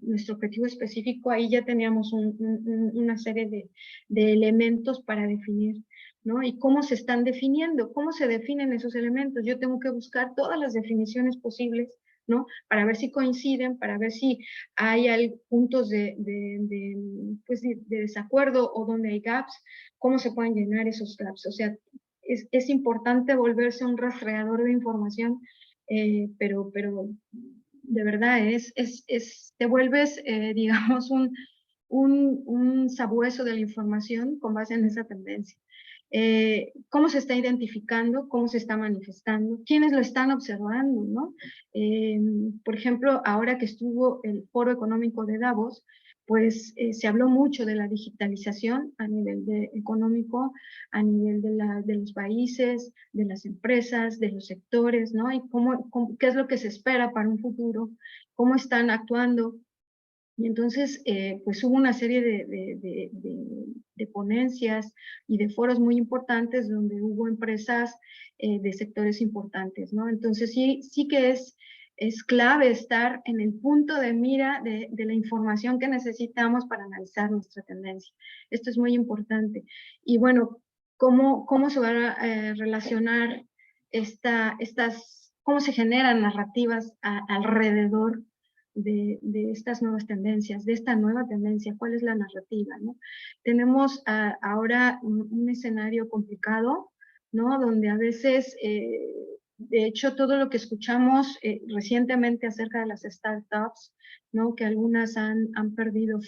nuestro objetivo específico. Ahí ya teníamos una serie de elementos para definir, ¿no? Y cómo se están definiendo, cómo se definen esos elementos. Yo tengo que buscar todas las definiciones posibles, ¿no? Para ver si coinciden, para ver si hay puntos pues de desacuerdo, o donde hay gaps, cómo se pueden llenar esos gaps. O sea, es importante volverse un rastreador de información, pero de verdad te vuelves, digamos, un sabueso de la información con base en esa tendencia. Cómo se está identificando, cómo se está manifestando, quiénes lo están observando, ¿no? Por ejemplo, ahora que estuvo el Foro Económico de Davos, pues se habló mucho de la digitalización a nivel económico, a nivel de los países, de las empresas, de los sectores, ¿no? Y qué es lo que se espera para un futuro, cómo están actuando. Y entonces, pues hubo una serie de ponencias y de foros muy importantes donde hubo empresas de sectores importantes, ¿no? Entonces sí que es clave estar en el punto de mira de la información que necesitamos para analizar nuestra tendencia. Esto es muy importante. Y bueno, ¿cómo se va a relacionar cómo se generan narrativas alrededor de estas nuevas tendencias, de esta nueva tendencia? ¿Cuál es la narrativa, ¿no? Tenemos ahora un escenario complicado, ¿no? Donde a veces, de hecho, todo lo que escuchamos recientemente acerca de las startups, ¿no? Que algunas han perdido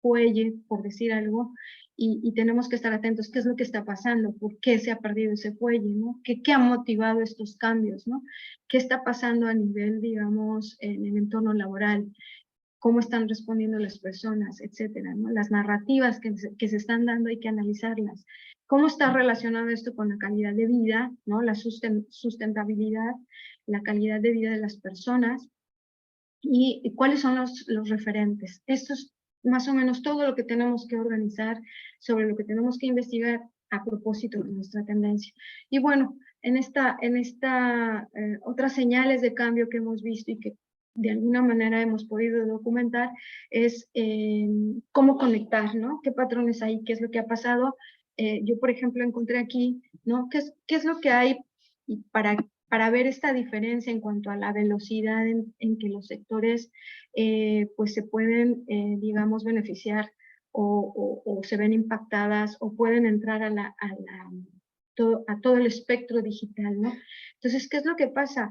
fuelle, por decir algo, y tenemos que estar atentos. ¿Qué es lo que está pasando? ¿Por qué se ha perdido ese fuelle, ¿no? ¿Qué ha motivado estos cambios, ¿no? ¿Qué está pasando a nivel, digamos, en el entorno laboral? ¿Cómo están respondiendo las personas, etcétera, ¿no? Las narrativas que se están dando hay que analizarlas. ¿Cómo está relacionado esto con la calidad de vida, ¿no? La sustentabilidad, la calidad de vida de las personas? ¿Y cuáles son los referentes? Esto es más o menos todo lo que tenemos que organizar, sobre lo que tenemos que investigar a propósito de nuestra tendencia. Y bueno, en esta otras señales de cambio que hemos visto y que de alguna manera hemos podido documentar es cómo conectar, ¿no? ¿Qué patrones hay? ¿Qué es lo que ha pasado? Yo, por ejemplo, encontré aquí, ¿no? ¿Qué es lo que hay para ver esta diferencia en cuanto a la velocidad en que los sectores pues se pueden, digamos, beneficiar o se ven impactadas o pueden entrar a todo el espectro digital, ¿no? Entonces, ¿qué es lo que pasa?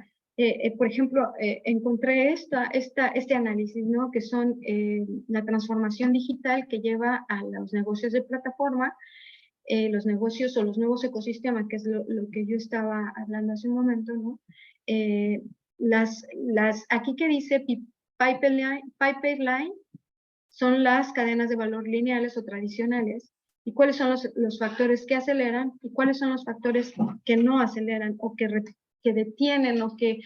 Por ejemplo, encontré este análisis, ¿no? Que son la transformación digital que lleva a los negocios de plataforma, los negocios o los nuevos ecosistemas, que es lo que yo estaba hablando hace un momento, ¿no? Aquí que dice pipeline son las cadenas de valor lineales o tradicionales, y cuáles son los factores que aceleran y cuáles son los factores que no aceleran o que detienen o que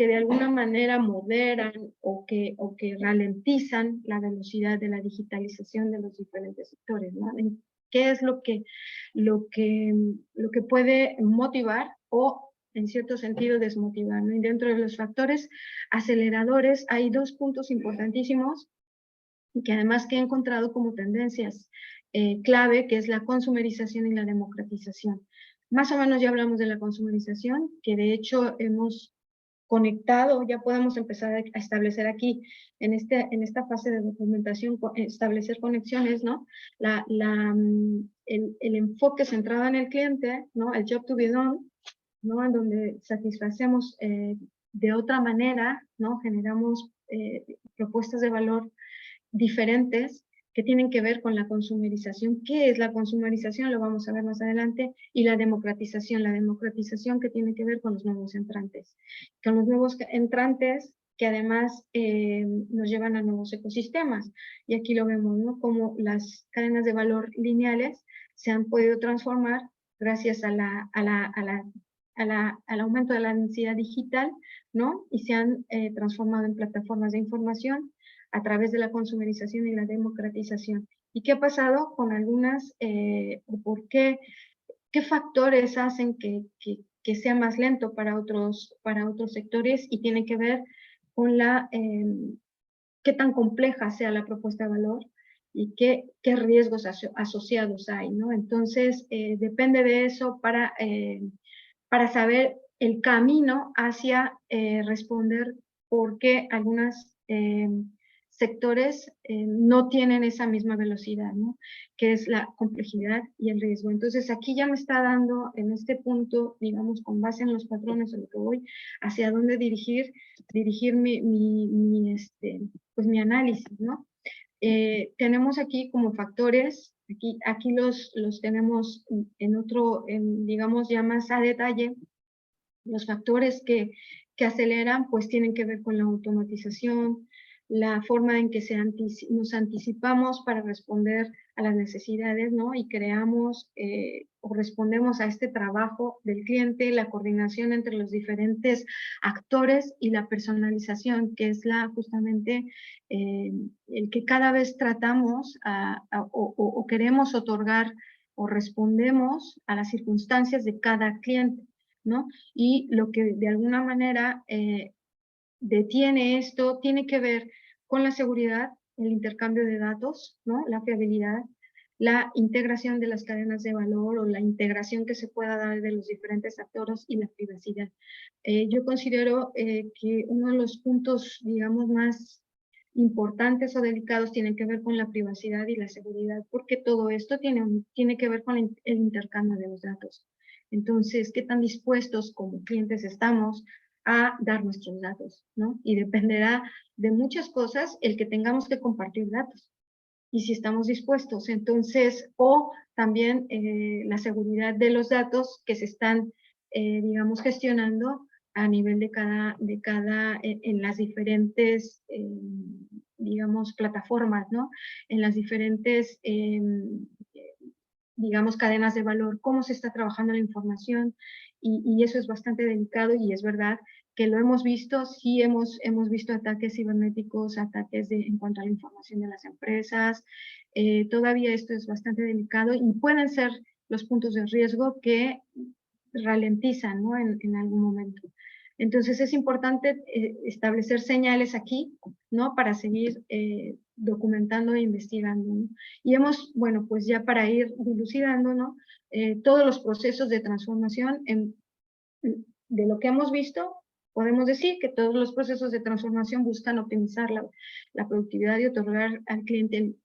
de alguna manera moderan o que ralentizan la velocidad de la digitalización de los diferentes sectores, ¿no? ¿Qué es lo que puede motivar o en cierto sentido desmotivar, ¿no? Y dentro de los factores aceleradores hay dos puntos importantísimos que además que he encontrado como tendencias clave, que es la consumerización y la democratización. Más o menos ya hablamos de la consumerización, que de hecho hemos conectado, ya podemos empezar a establecer aquí, en esta fase de documentación, establecer conexiones, ¿no? El enfoque centrado en el cliente, ¿no? El job to be done, ¿no? En donde satisfacemos de otra manera, ¿no? Generamos propuestas de valor diferentes que tienen que ver con la consumerización. ¿Qué es la consumerización? Lo vamos a ver más adelante. Y la democratización que tiene que ver con los nuevos entrantes. Con los nuevos entrantes que además nos llevan a nuevos ecosistemas. Y aquí lo vemos, ¿no? Como las cadenas de valor lineales se han podido transformar gracias al aumento de la densidad digital, ¿no? Y se han transformado en plataformas de información a través de la consumerización y la democratización. ¿Y qué ha pasado con algunas, por qué factores hacen que sea más lento para otros sectores? Y tiene que ver con qué tan compleja sea la propuesta de valor y qué riesgos asociados hay, ¿no? Entonces, depende de eso para saber el camino hacia responder por qué algunas sectores no tienen esa misma velocidad, ¿no? Que es la complejidad y el riesgo. Entonces aquí ya me está dando en este punto, digamos, con base en los patrones a lo que voy, hacia dónde dirigir pues mi análisis, ¿no? Tenemos aquí como factores, aquí los tenemos digamos ya más a detalle. Los factores que aceleran pues tienen que ver con la automatización, la forma en que nos anticipamos para responder a las necesidades, ¿no? Y creamos o respondemos a este trabajo del cliente, la coordinación entre los diferentes actores y la personalización, que es justamente el que cada vez tratamos o queremos otorgar o respondemos a las circunstancias de cada cliente, ¿no? Y lo que de alguna manera detiene esto tiene que ver con la seguridad, el intercambio de datos, ¿no? La fiabilidad, la integración de las cadenas de valor o la integración que se pueda dar de los diferentes actores y la privacidad. Yo considero que uno de los puntos, digamos, más importantes o delicados tienen que ver con la privacidad y la seguridad, porque todo esto tiene que ver con el intercambio de los datos. Entonces, ¿qué tan dispuestos como clientes estamos a dar nuestros datos, ¿no? Y dependerá de muchas cosas el que tengamos que compartir datos y si estamos dispuestos. Entonces, o también la seguridad de los datos que se están, digamos, gestionando a nivel en las diferentes, digamos, plataformas, ¿no? En las diferentes, digamos, cadenas de valor, cómo se está trabajando la información, y eso es bastante delicado y es verdad que lo hemos visto, sí hemos visto ataques cibernéticos, ataques en cuanto a la información de las empresas, todavía esto es bastante delicado y pueden ser los puntos de riesgo que ralentizan, ¿no? en algún momento. Entonces es importante establecer señales aquí, ¿no? Para seguir documentando e investigando, ¿no? Y bueno, pues ya para ir dilucidando, ¿no? Todos los procesos de transformación de lo que hemos visto, podemos decir que todos los procesos de transformación buscan optimizar la productividad y otorgar al cliente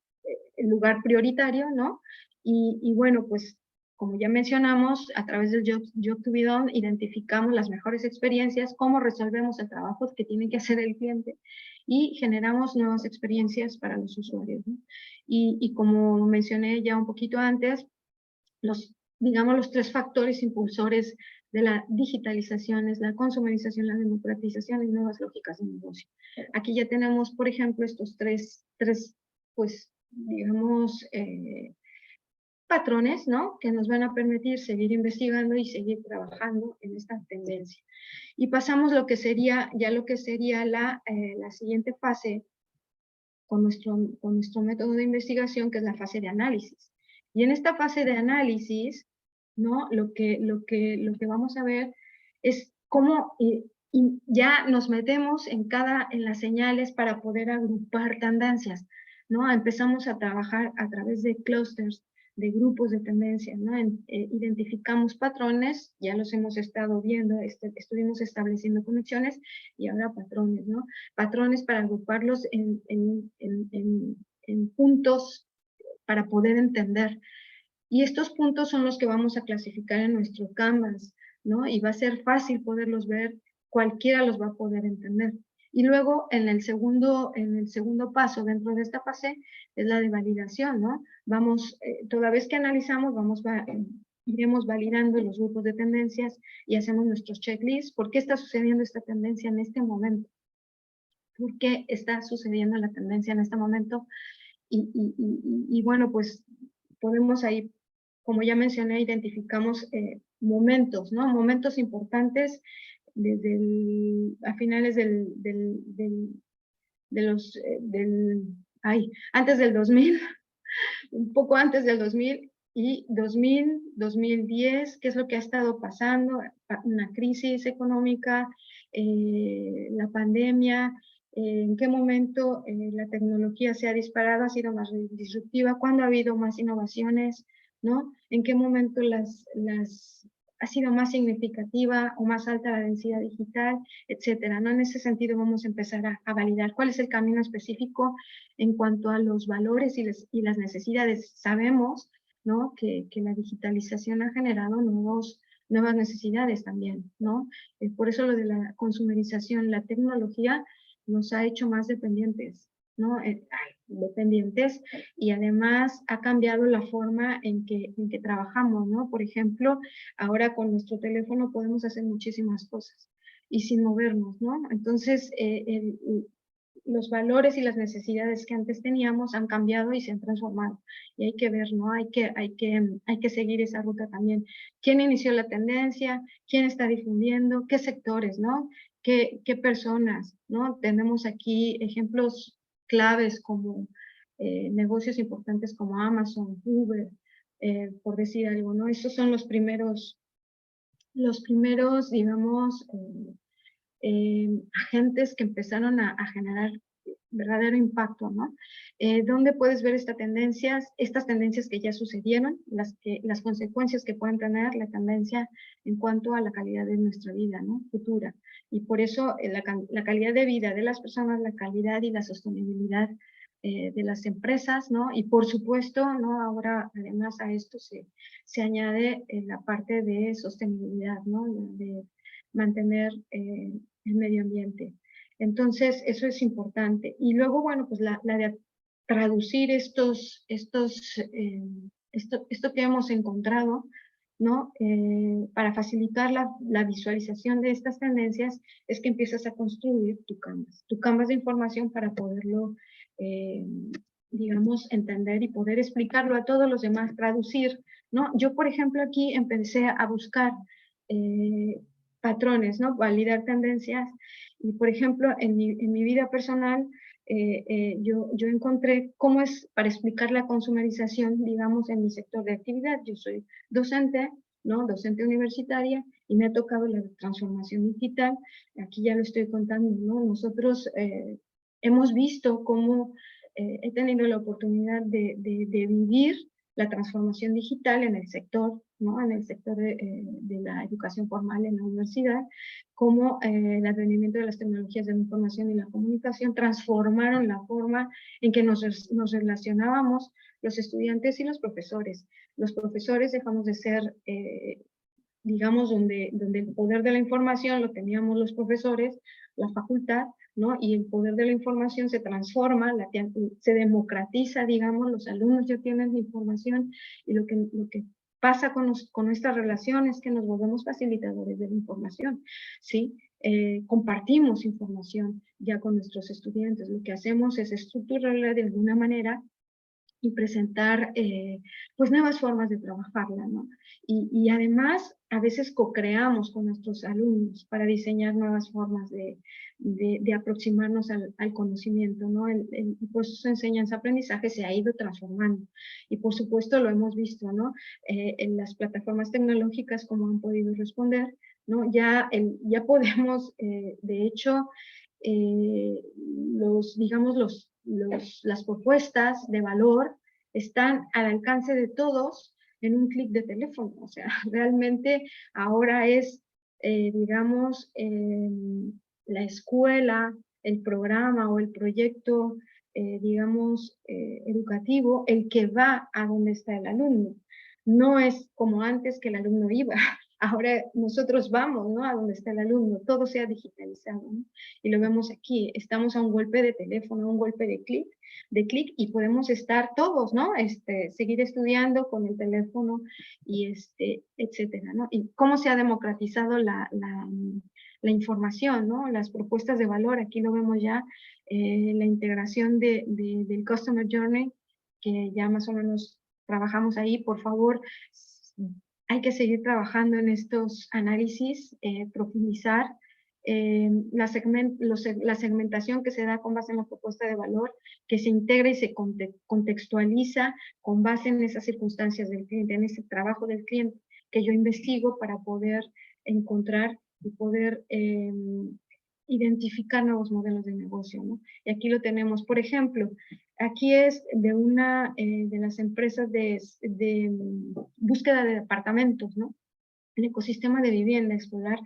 el lugar prioritario, ¿no? Y bueno, pues como ya mencionamos, a través del Job to be Done identificamos las mejores experiencias, cómo resolvemos el trabajo que tiene que hacer el cliente y generamos nuevas experiencias para los usuarios, ¿no? Y como mencioné ya un poquito antes, digamos, los tres factores impulsores de la digitalización es la consumerización, la democratización y nuevas lógicas de negocio. Aquí ya tenemos, por ejemplo, estos tres pues, digamos, patrones, ¿no? Que nos van a permitir seguir investigando y seguir trabajando en esta tendencia. Y pasamos lo que sería la siguiente fase con nuestro método de investigación, que es la fase de análisis. Y en esta fase de análisis, ¿no? Lo que vamos a ver es cómo ya nos metemos en las señales para poder agrupar tendencias, ¿no? Empezamos a trabajar a través de clústeres, de grupos de tendencias, ¿no? Identificamos patrones, ya los hemos estado viendo, estuvimos estableciendo conexiones y ahora patrones, ¿no? Patrones para agruparlos en puntos para poder entender. Y estos puntos son los que vamos a clasificar en nuestro Canvas, ¿no? Y va a ser fácil poderlos ver, cualquiera los va a poder entender. Y luego en el segundo paso dentro de esta fase es la de validación, ¿no? Toda vez que analizamos, iremos validando los grupos de tendencias y hacemos nuestros checklists. ¿Por qué está sucediendo esta tendencia en este momento? ¿Por qué está sucediendo la tendencia en este momento? Y bueno, pues podemos ahí, como ya mencioné, identificamos momentos, ¿no? Momentos importantes a finales antes del 2000, un poco antes del 2000 y 2000, 2010, qué es lo que ha estado pasando, una crisis económica, la pandemia, en qué momento la tecnología se ha disparado, ha sido más disruptiva, cuándo ha habido más innovaciones, ¿no? En qué momento ha sido más significativa o más alta la densidad digital, etcétera, ¿no? En ese sentido vamos a empezar a validar cuál es el camino específico en cuanto a los valores y las necesidades. Sabemos, ¿no? que la digitalización ha generado nuevas necesidades también, ¿no? Por eso lo de la consumerización, la tecnología nos ha hecho más dependientes, ¿no? Dependientes, y además ha cambiado la forma en que trabajamos, ¿no? Por ejemplo, ahora con nuestro teléfono podemos hacer muchísimas cosas y sin movernos, ¿no? Entonces, los valores y las necesidades que antes teníamos han cambiado y se han transformado. Y hay que ver, ¿no? Hay que seguir esa ruta también. ¿Quién inició la tendencia? ¿Quién está difundiendo? ¿Qué sectores, no? ¿Qué personas, no? Tenemos aquí ejemplos claves como negocios importantes como Amazon, Uber, por decir algo, ¿no? Esos son los primeros, digamos, agentes que empezaron a generar verdadero impacto, ¿no? ¿Dónde puedes ver estas tendencias que ya sucedieron, las consecuencias que pueden tener la tendencia en cuanto a la calidad de nuestra vida, ¿no? Futura. Y por eso la calidad de vida de las personas, la calidad y la sostenibilidad de las empresas, ¿no? Y por supuesto, ¿no? Ahora además a esto se añade la parte de sostenibilidad, ¿no? De mantener el medio ambiente. Entonces, eso es importante. Y luego, bueno, pues la de traducir esto que hemos encontrado, ¿no? Para facilitar la visualización de estas tendencias, es que empiezas a construir tu canvas de información para poderlo, digamos, entender y poder explicarlo a todos los demás, traducir, ¿no? Yo, por ejemplo, aquí empecé a buscar patrones, ¿no? Validar tendencias. Y, por ejemplo, en mi vida personal, yo encontré cómo es para explicar la consumerización, digamos, en mi sector de actividad. Yo soy docente, ¿no? Docente universitaria, y me ha tocado la transformación digital. Aquí ya lo estoy contando, ¿no? Nosotros hemos visto cómo he tenido la oportunidad de vivir la transformación digital en el sector, ¿no? En el sector de la educación formal en la universidad, cómo el advenimiento de las tecnologías de la información y la comunicación transformaron la forma en que nos relacionábamos los estudiantes y los profesores. Los profesores dejamos de ser, digamos, donde el poder de la información lo teníamos los profesores, la facultad, ¿no? Y el poder de la información se transforma, se democratiza, digamos, los alumnos ya tienen la información, y lo que pasa con nuestras relaciones es que nos volvemos facilitadores de la información, ¿sí? Compartimos información ya con nuestros estudiantes. Lo que hacemos es estructurarla de alguna manera y presentar pues nuevas formas de trabajarla, ¿no? Y además a veces co-creamos con nuestros alumnos para diseñar nuevas formas de aproximarnos al conocimiento, ¿no? El proceso de enseñanza-aprendizaje se ha ido transformando, y por supuesto lo hemos visto, ¿no? En las plataformas tecnológicas, como han podido responder, ¿no? Ya podemos, de hecho, las propuestas de valor están al alcance de todos en un clic de teléfono. O sea, realmente ahora es, digamos, la escuela, el programa o el proyecto, digamos, educativo, el que va a donde está el alumno. No es como antes que el alumno iba. Ahora nosotros vamos, ¿no? A donde está el alumno, todo se ha digitalizado, ¿no? Y lo vemos aquí, estamos a un golpe de teléfono, a un golpe de clic, y podemos estar todos, ¿no? Seguir estudiando con el teléfono y etcétera, ¿no? Y cómo se ha democratizado la información, ¿no? Las propuestas de valor, aquí lo vemos ya, la integración del Customer Journey, que ya más o menos trabajamos ahí. Por favor, hay que seguir trabajando en estos análisis, profundizar la segmentación que se da con base en la propuesta de valor, que se integra y se contextualiza con base en esas circunstancias del cliente, en ese trabajo del cliente que yo investigo para poder encontrar y poder identificar nuevos modelos de negocio, ¿no? Y aquí lo tenemos, por ejemplo, aquí es de una de las empresas de búsqueda de departamentos, ¿no? El ecosistema de vivienda, explorar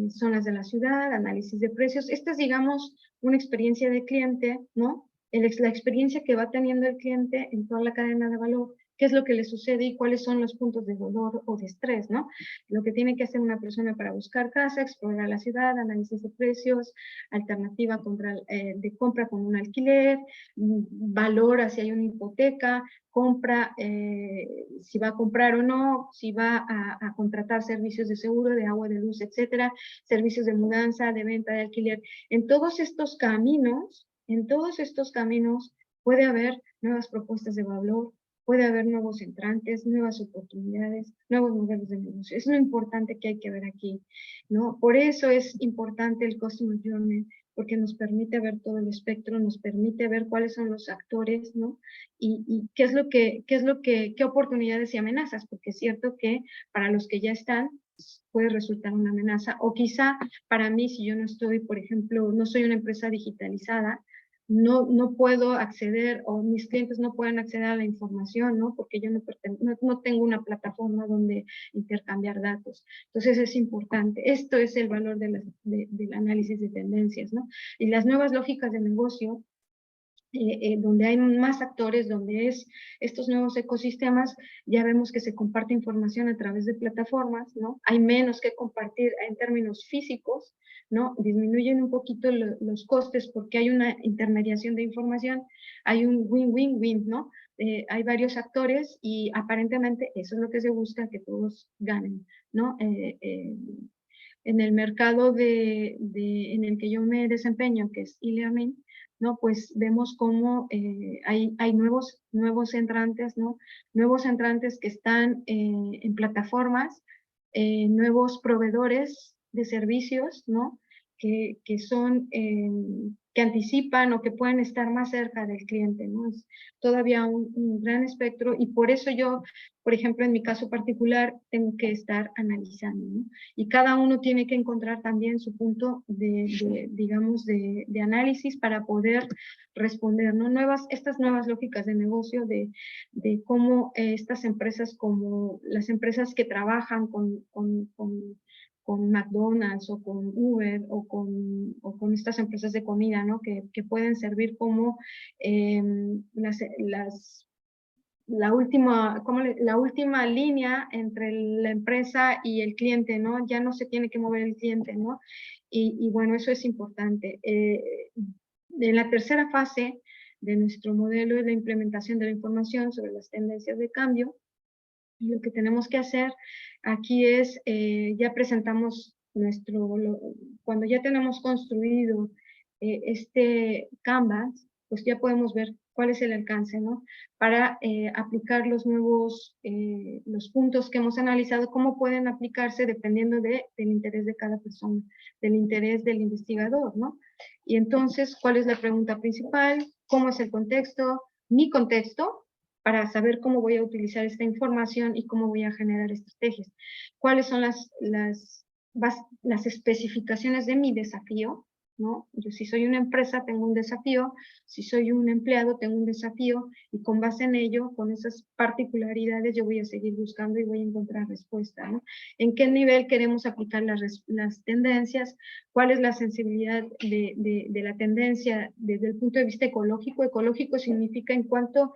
zonas de la ciudad, análisis de precios. Esta es, digamos, una experiencia de cliente, ¿no? La experiencia que va teniendo el cliente en toda la cadena de valor, qué es lo que le sucede y cuáles son los puntos de dolor o de estrés, ¿no? Lo que tiene que hacer una persona para buscar casa, explorar la ciudad, análisis de precios, alternativa de compra con un alquiler, valora si hay una hipoteca, compra, si va a comprar o no, si va a contratar servicios de seguro, de agua, de luz, etcétera, servicios de mudanza, de venta, de alquiler. En todos estos caminos puede haber nuevas propuestas de valor, puede haber nuevos entrantes, nuevas oportunidades, nuevos modelos de negocio. Es lo importante que hay que ver aquí, ¿no? Por eso es importante el Customer Journey, porque nos permite ver todo el espectro, nos permite ver cuáles son los actores, ¿no? Y qué oportunidades y amenazas, porque es cierto que para los que ya están, puede resultar una amenaza, o quizá para mí, si yo no estoy, por ejemplo, no soy una empresa digitalizada, no puedo acceder, o mis clientes no pueden acceder a la información, ¿no? Porque yo no tengo una plataforma donde intercambiar datos. Entonces es importante. Esto es el valor del análisis de tendencias, ¿no? Y las nuevas lógicas de negocio, donde hay más actores, donde estos nuevos ecosistemas, ya vemos que se comparte información a través de plataformas, ¿no? Hay menos que compartir en términos físicos, ¿no? Disminuyen un poquito los costes porque hay una intermediación de información, hay un win-win-win, ¿no? Hay varios actores y aparentemente eso es lo que se busca, que todos ganen, ¿no? En el mercado en el que yo me desempeño, que es e-learning, ¿no? Pues vemos cómo hay nuevos entrantes, ¿no? Nuevos entrantes que están en plataformas, nuevos proveedores de servicios, ¿no? Que son, que anticipan o que pueden estar más cerca del cliente, ¿no? Es todavía un gran espectro y por eso yo, por ejemplo, en mi caso particular, tengo que estar analizando, ¿no? Y cada uno tiene que encontrar también su punto digamos, de análisis para poder responder, ¿no? Estas nuevas lógicas de negocio de cómo estas empresas, como las empresas que trabajan con McDonald's o con Uber o con estas empresas de comida, ¿no? Que pueden servir como la última línea entre la empresa y el cliente, ¿no? Ya no se tiene que mover el cliente, ¿no? Y bueno, eso es importante. En la tercera fase de nuestro modelo es la implementación de la información sobre las tendencias de cambio. Y lo que tenemos que hacer aquí es, ya presentamos cuando ya tenemos construido este Canvas, pues ya podemos ver cuál es el alcance, ¿no? Para aplicar los los puntos que hemos analizado, cómo pueden aplicarse dependiendo del interés de cada persona, del interés del investigador, ¿no? Y entonces, ¿cuál es la pregunta principal? ¿Cómo es el contexto? Mi contexto, para saber cómo voy a utilizar esta información y cómo voy a generar estrategias. ¿Cuáles son las especificaciones de mi desafío? ¿No? Yo si soy una empresa tengo un desafío, si soy un empleado tengo un desafío y con base en ello, con esas particularidades yo voy a seguir buscando y voy a encontrar respuesta, ¿no? ¿En qué nivel queremos aplicar las tendencias? ¿Cuál es la sensibilidad de la tendencia desde el punto de vista ecológico? Ecológico significa en cuánto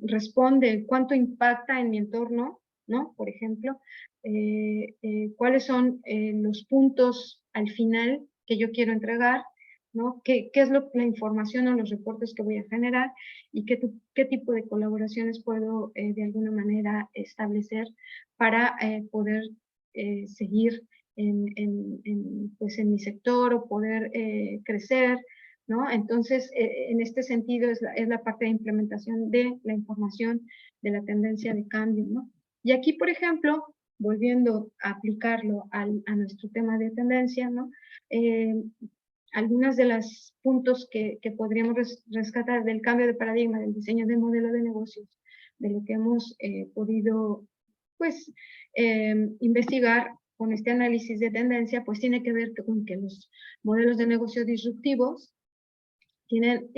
responde, cuánto impacta en mi entorno, ¿no? Por ejemplo, cuáles son los puntos al final que yo quiero entregar, ¿no? ¿Qué es la información o los reportes que voy a generar y qué tipo de colaboraciones puedo de alguna manera establecer para poder seguir pues en mi sector o poder crecer, ¿no? Entonces, en este sentido es la parte de implementación de la información de la tendencia de cambio, ¿no? Y aquí, por ejemplo, volviendo a aplicarlo a nuestro tema de tendencia, ¿no? Algunos de los puntos que podríamos rescatar del cambio de paradigma, del diseño del modelo de negocios, de lo que hemos podido, pues, investigar con este análisis de tendencia, pues tiene que ver con que los modelos de negocio disruptivos tienen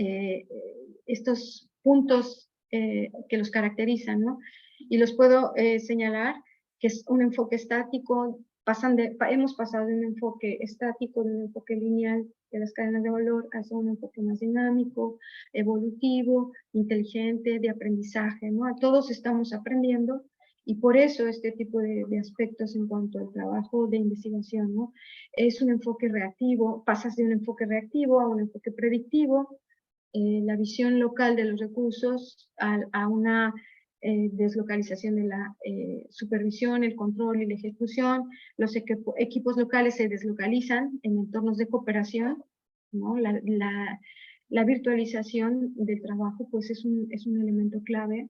estos puntos que los caracterizan, ¿no? Y los puedo señalar, que es un enfoque estático, hemos pasado de un enfoque estático, de un enfoque lineal, de las cadenas de valor hacia un enfoque más dinámico, evolutivo, inteligente, de aprendizaje, ¿no? Todos estamos aprendiendo y por eso este tipo de aspectos en cuanto al trabajo de investigación, ¿no? Es un enfoque reactivo, pasas de un enfoque reactivo a un enfoque predictivo, la visión local de los recursos a una deslocalización de la supervisión, el control y la ejecución. Los equipos locales se deslocalizan en entornos de cooperación, ¿no? La virtualización del trabajo pues es un elemento clave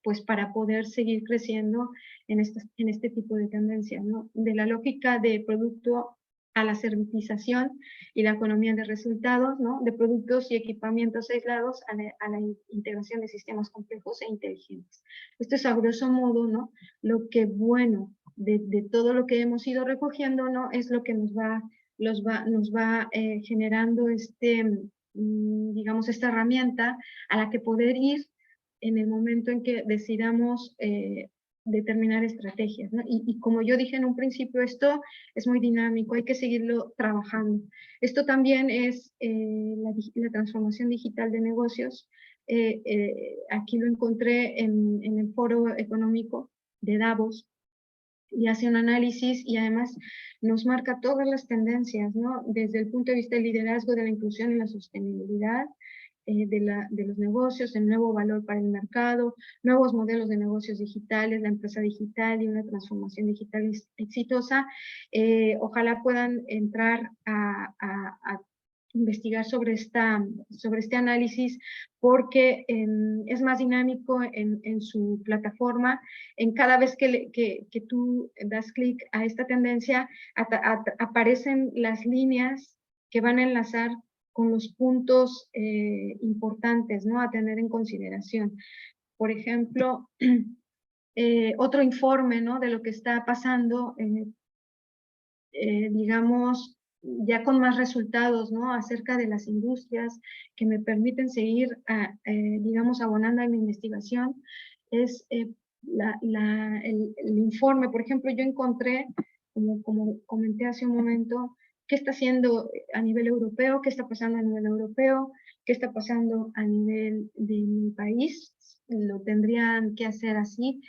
pues para poder seguir creciendo en este tipo de tendencias, ¿no? De la lógica de producto a la servitización y la economía de resultados, ¿no? De productos y equipamientos aislados a la integración de sistemas complejos e inteligentes. Esto es a grosso modo, ¿no? Lo que bueno de todo lo que hemos ido recogiendo, ¿no? Es lo que nos va generando digamos, esta herramienta a la que poder ir en el momento en que decidamos determinar estrategias, ¿no? Y como yo dije en un principio, esto es muy dinámico, hay que seguirlo trabajando. Esto también es la transformación digital de negocios. Aquí lo encontré en el foro económico de Davos y hace un análisis y además nos marca todas las tendencias, ¿no? Desde el punto de vista del liderazgo, de la inclusión y la sostenibilidad, de los negocios, el nuevo valor para el mercado, nuevos modelos de negocios digitales, la empresa digital y una transformación digital exitosa. Ojalá puedan entrar a investigar sobre este análisis porque es más dinámico en su plataforma. En cada vez que tú das clic a esta tendencia, aparecen las líneas que van a enlazar con los puntos importantes, ¿no? A tener en consideración. Por ejemplo, otro informe, ¿no? De lo que está pasando, digamos, ya con más resultados, ¿no? Acerca de las industrias que me permiten seguir, digamos, abonando a mi investigación, es el informe. Por ejemplo, yo encontré, como comenté hace un momento, qué está haciendo a nivel europeo, qué está pasando a nivel europeo, qué está pasando a nivel de mi país. Lo tendrían que hacer así,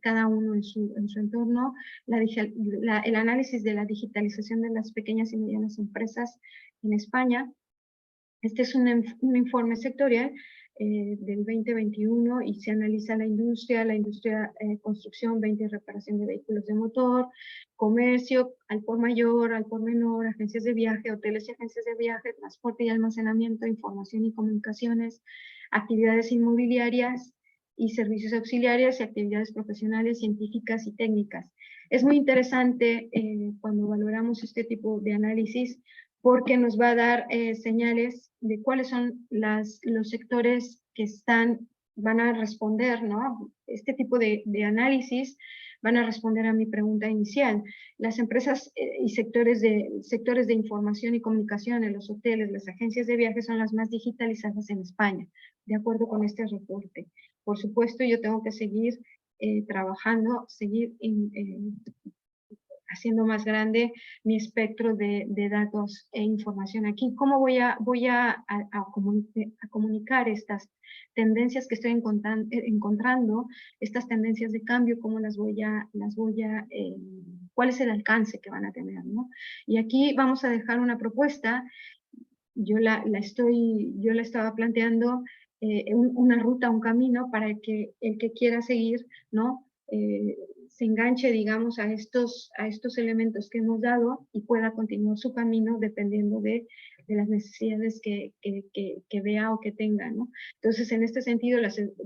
cada uno en su entorno. El análisis de la digitalización de las pequeñas y medianas empresas en España. Este es un informe sectorial del 2021 y se analiza la industria construcción, venta y reparación de vehículos de motor, comercio, al por mayor, al por menor, agencias de viaje, hoteles y agencias de viaje, transporte y almacenamiento, información y comunicaciones, actividades inmobiliarias y servicios auxiliares y actividades profesionales, científicas y técnicas. Es muy interesante cuando valoramos este tipo de análisis porque nos va a dar señales de cuáles son los sectores que van a responder, ¿no? Este tipo de análisis van a responder a mi pregunta inicial. Las empresas y sectores de información y comunicación, los hoteles, las agencias de viajes son las más digitalizadas en España, de acuerdo con este reporte. Por supuesto, yo tengo que seguir trabajando, seguir haciendo más grande mi espectro de datos e información aquí. ¿Cómo voy a comunicar estas tendencias que estoy encontrando, estas tendencias de cambio, cómo cuál es el alcance que van a tener, ¿no? Y aquí vamos a dejar una propuesta. Yo la estaba planteando una ruta, un camino para que el que quiera seguir, ¿no? Se enganche, digamos, a estos elementos que hemos dado y pueda continuar su camino dependiendo de las necesidades que vea o que tenga, ¿no? Entonces, en este sentido,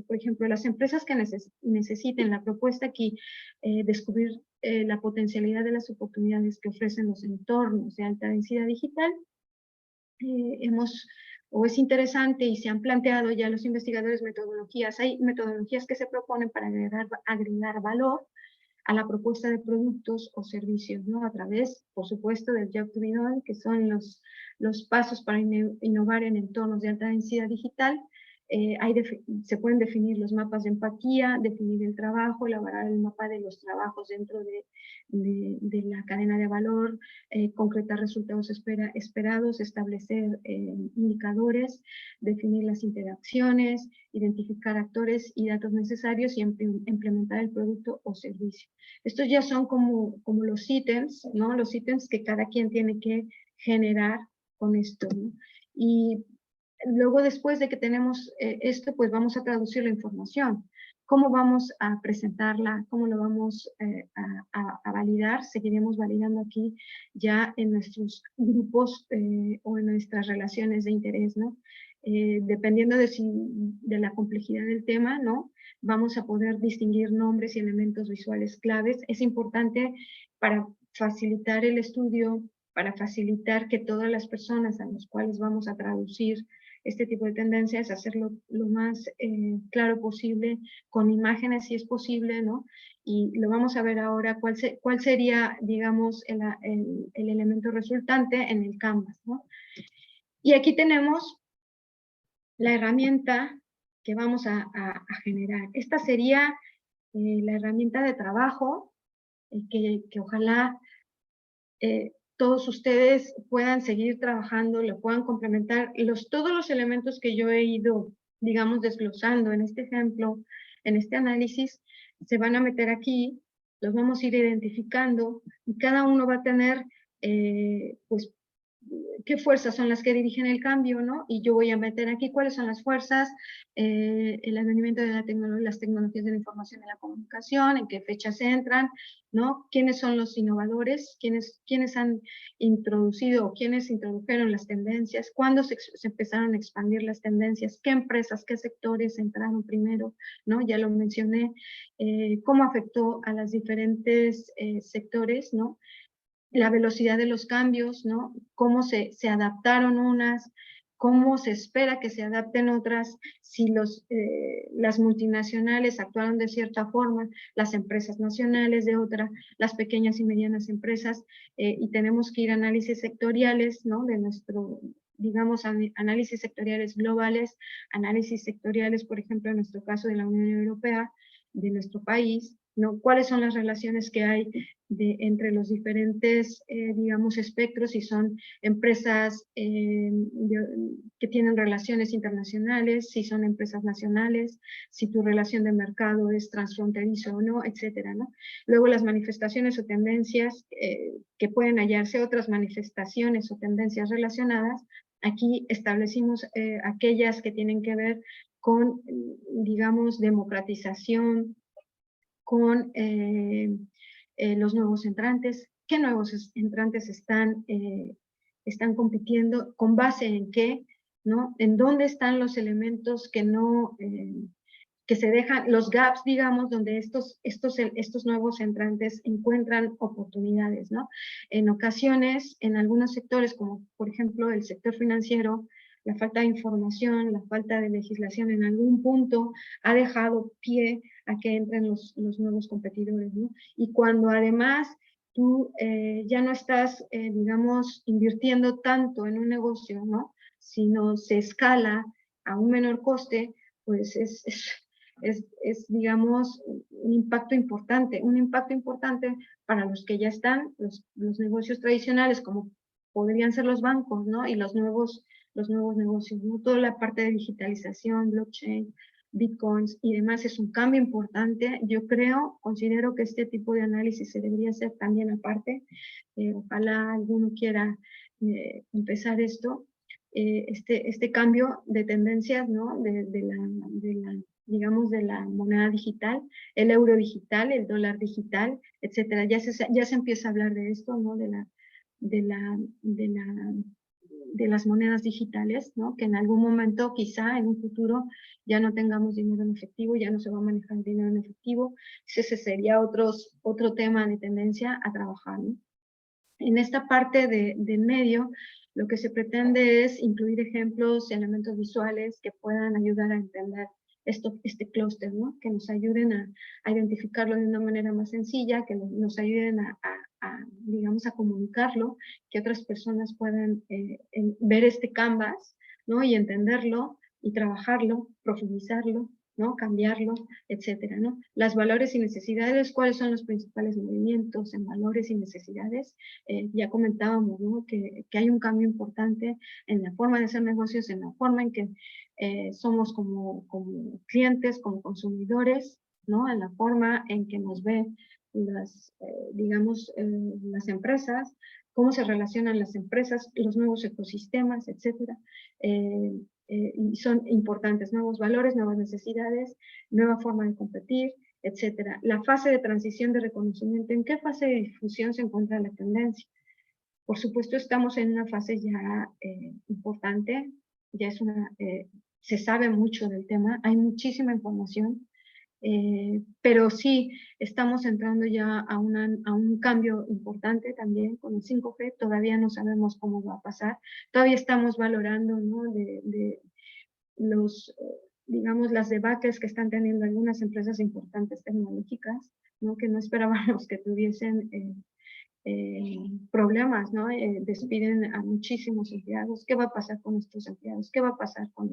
por ejemplo, las empresas que necesiten la propuesta aquí, descubrir la potencialidad de las oportunidades que ofrecen los entornos de alta densidad digital, es interesante y se han planteado ya los investigadores metodologías. Hay metodologías que se proponen para agregar valor a la propuesta de productos o servicios, ¿no? A través, por supuesto, del Job to be done, que son los pasos para innovar en entornos de alta densidad digital, se pueden definir los mapas de empatía, definir el trabajo, elaborar el mapa de los trabajos dentro de la cadena de valor, concretar resultados esperados, establecer indicadores, definir las interacciones, identificar actores y datos necesarios y implementar el producto o servicio. Estos ya son como los ítems, ¿no? Los ítems que cada quien tiene que generar con esto, ¿no? Y luego, después de que tenemos esto, pues vamos a traducir la información. ¿Cómo vamos a presentarla? ¿Cómo lo vamos a validar? Seguiremos validando aquí ya en nuestros grupos o en nuestras relaciones de interés, ¿no? Dependiendo de la complejidad del tema, ¿no? Vamos a poder distinguir nombres y elementos visuales claves. Es importante para facilitar el estudio, para facilitar que todas las personas a las cuales vamos a traducir este tipo de tendencias, hacerlo lo más claro posible, con imágenes si es posible, ¿no? Y lo vamos a ver ahora, cuál sería, digamos, el elemento resultante en el Canvas, ¿no? Y aquí tenemos la herramienta que vamos a generar. Esta sería la herramienta de trabajo que ojalá todos ustedes puedan seguir trabajando, lo puedan complementar. Todos los elementos que yo he ido, digamos, desglosando en este ejemplo, en este análisis, se van a meter aquí, los vamos a ir identificando y cada uno va a tener, pues, qué fuerzas son las que dirigen el cambio, ¿no? Y yo voy a meter aquí cuáles son las fuerzas, el advenimiento de las tecnologías de la información y la comunicación, en qué fechas entran, ¿no? ¿Quiénes son los innovadores? ¿Quiénes han introducido o quiénes introdujeron las tendencias? ¿Cuándo se empezaron a expandir las tendencias? ¿Qué empresas, qué sectores entraron primero? ¿No? Ya lo mencioné. ¿Cómo afectó a los diferentes sectores, ¿no? La velocidad de los cambios, ¿no? Cómo se adaptaron unas, cómo se espera que se adapten otras, si las multinacionales actuaron de cierta forma, las empresas nacionales de otra, las pequeñas y medianas empresas, y tenemos que ir a análisis sectoriales, ¿no? De nuestro, digamos, análisis sectoriales globales, análisis sectoriales, por ejemplo, en nuestro caso de la Unión Europea, de nuestro país, ¿no? ¿Cuáles son las relaciones que hay entre los diferentes, digamos, espectros, si son empresas que tienen relaciones internacionales, si son empresas nacionales, si tu relación de mercado es transfronterizo o no, etcétera, ¿no? Luego las manifestaciones o tendencias que pueden hallarse, otras manifestaciones o tendencias relacionadas. Aquí establecimos aquellas que tienen que ver con, digamos, democratización, con los nuevos entrantes, qué nuevos entrantes están compitiendo, con base en qué, ¿no? En dónde están los elementos que no, que se dejan, los gaps, digamos, donde estos nuevos entrantes encuentran oportunidades, ¿no? En ocasiones, en algunos sectores, como por ejemplo el sector financiero, la falta de información, la falta de legislación en algún punto ha dejado pie a que entren los nuevos competidores, ¿no? Y cuando además tú ya no estás, digamos, invirtiendo tanto en un negocio, ¿no? Sino se escala a un menor coste, pues digamos, un impacto importante para los que ya están, los negocios tradicionales, como podrían ser los bancos, ¿no? Y los nuevos negocios, ¿no? Toda la parte de digitalización, blockchain, bitcoins y demás es un cambio importante. Yo considero que este tipo de análisis se debería hacer también aparte. Ojalá alguno quiera empezar esto. Este cambio de tendencias, ¿no? Digamos, de la moneda digital, el euro digital, el dólar digital, etcétera. Ya se empieza a hablar de esto, ¿no? De las monedas digitales, ¿no? Que en algún momento, quizá en un futuro, ya no tengamos dinero en efectivo, ya no se va a manejar dinero en efectivo. Ese sería otro tema de tendencia a trabajar, ¿no? En esta parte de medio, lo que se pretende es incluir ejemplos y elementos visuales que puedan ayudar a entender este clúster, ¿no? Que nos ayuden a identificarlo de una manera más sencilla, que nos ayuden digamos, a comunicarlo, que otras personas puedan ver este canvas, ¿no? Y entenderlo y trabajarlo, profundizarlo, ¿no? Cambiarlo, etcétera, ¿no? Las valores y necesidades, ¿cuáles son los principales movimientos en valores y necesidades? Ya comentábamos, ¿no? Que hay un cambio importante en la forma de hacer negocios, en la forma en que somos como clientes, como consumidores, ¿no? En la forma en que nos ven digamos, las empresas, cómo se relacionan las empresas, los nuevos ecosistemas, etcétera. Y son importantes, nuevos valores, nuevas necesidades, nueva forma de competir, etcétera. La fase de transición de reconocimiento, ¿en qué fase de difusión se encuentra la tendencia? Por supuesto, estamos en una fase ya importante, ya es se sabe mucho del tema, hay muchísima información, pero sí, estamos entrando ya a un cambio importante también con el 5G, todavía no sabemos cómo va a pasar, todavía estamos valorando, ¿no? de los, digamos, las debacles que están teniendo algunas empresas importantes tecnológicas, ¿no? Que no esperábamos que tuviesen problemas, ¿no? Despiden a muchísimos empleados. ¿Qué va a pasar con estos empleados? ¿Qué va a pasar con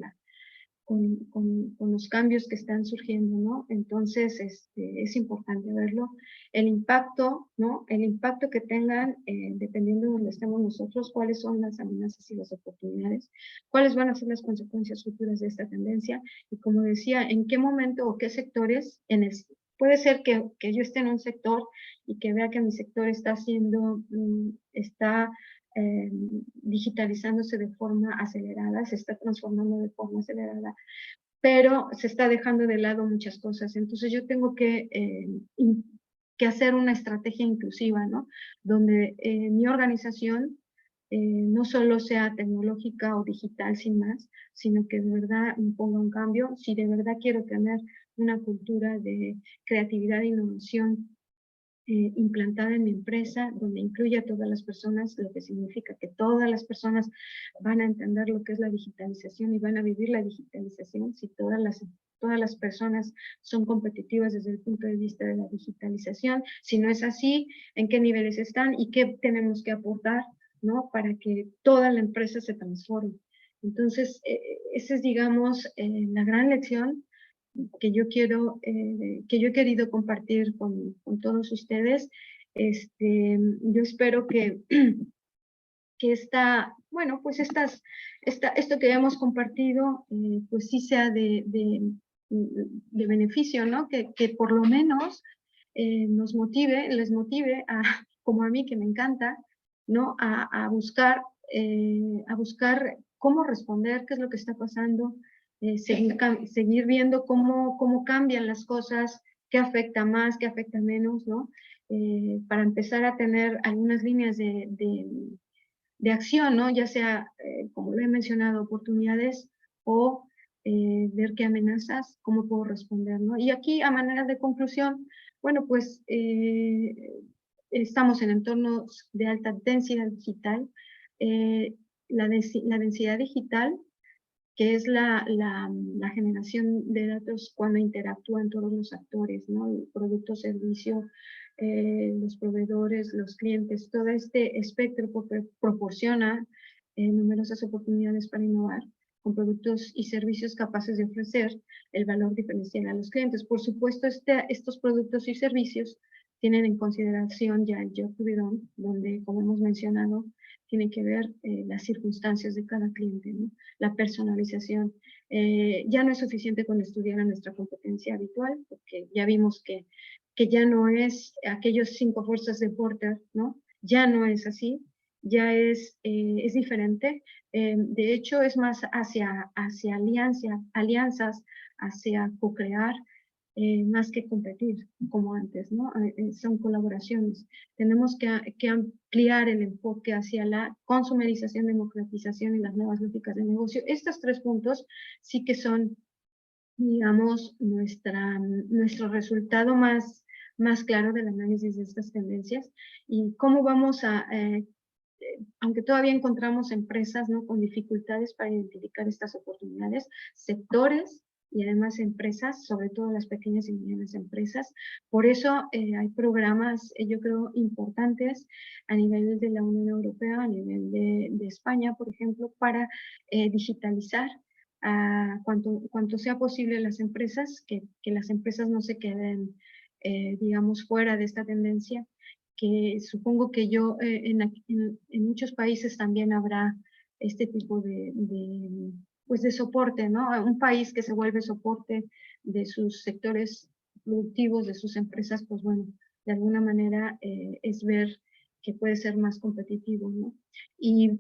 los cambios que están surgiendo, ¿no? Entonces, es importante verlo. El impacto, ¿no? El impacto que tengan, dependiendo de donde estemos nosotros, cuáles son las amenazas y las oportunidades, cuáles van a ser las consecuencias futuras de esta tendencia, y como decía, en qué momento o qué sectores, puede ser que yo esté en un sector y que vea que mi sector está digitalizándose de forma acelerada, se está transformando de forma acelerada, pero se está dejando de lado muchas cosas. Entonces yo tengo que hacer una estrategia inclusiva, ¿no? Donde mi organización no solo sea tecnológica o digital sin más, sino que de verdad imponga un cambio. Si de verdad quiero tener una cultura de creatividad e innovación implantada en mi empresa, donde incluya a todas las personas, lo que significa que todas las personas van a entender lo que es la digitalización y van a vivir la digitalización. Si todas las personas son competitivas desde el punto de vista de la digitalización, si no es así, en qué niveles están y qué tenemos que aportar, ¿no? Para que toda la empresa se transforme. Entonces, esa es, digamos, la gran lección que yo he querido compartir con todos ustedes. Yo espero que bueno, pues esto que hemos compartido, pues sí sea de beneficio, ¿no? Que por lo menos les motive como a mí que me encanta, ¿no? A buscar cómo responder, qué es lo que está pasando, seguir viendo cómo cambian las cosas, qué afecta más, qué afecta menos, ¿no? Para empezar a tener algunas líneas de acción, ¿no? Ya sea, como lo he mencionado, oportunidades o ver qué amenazas, cómo puedo responder, ¿no? Y aquí, a manera de conclusión, bueno, pues estamos en entornos de alta densidad digital. La densidad digital, que es la generación de datos cuando interactúan todos los actores, ¿no? El producto, servicio, los proveedores, los clientes, todo este espectro proporciona numerosas oportunidades para innovar con productos y servicios capaces de ofrecer el valor diferencial a los clientes. Por supuesto, estos productos y servicios tienen en consideración ya el job to be done, donde, como hemos mencionado, tienen que ver las circunstancias de cada cliente, ¿no? La personalización. Ya no es suficiente con estudiar a nuestra competencia habitual, porque ya vimos que ya no es aquellos 5 fuerzas de Porter, ¿no? Ya no es así, ya es diferente. De hecho, es más hacia alianzas, hacia co-crear, más que competir como antes, ¿no? Son colaboraciones. Tenemos que ampliar el enfoque hacia la consumerización, democratización y las nuevas lógicas de negocio. Estos 3 puntos sí que son, digamos, nuestro resultado más claro del análisis de estas tendencias y cómo vamos aunque todavía encontramos empresas, ¿no? Con dificultades para identificar estas oportunidades, sectores y además empresas, sobre todo las pequeñas y medianas empresas. Por eso hay programas, yo creo, importantes a nivel de la Unión Europea, a nivel de España, por ejemplo, para digitalizar cuanto sea posible las empresas, que las empresas no se queden, digamos, fuera de esta tendencia, que supongo que en muchos países también habrá este tipo pues de soporte, ¿no? Un país que se vuelve soporte de sus sectores productivos, de sus empresas, pues bueno, de alguna manera es ver que puede ser más competitivo, ¿no? Y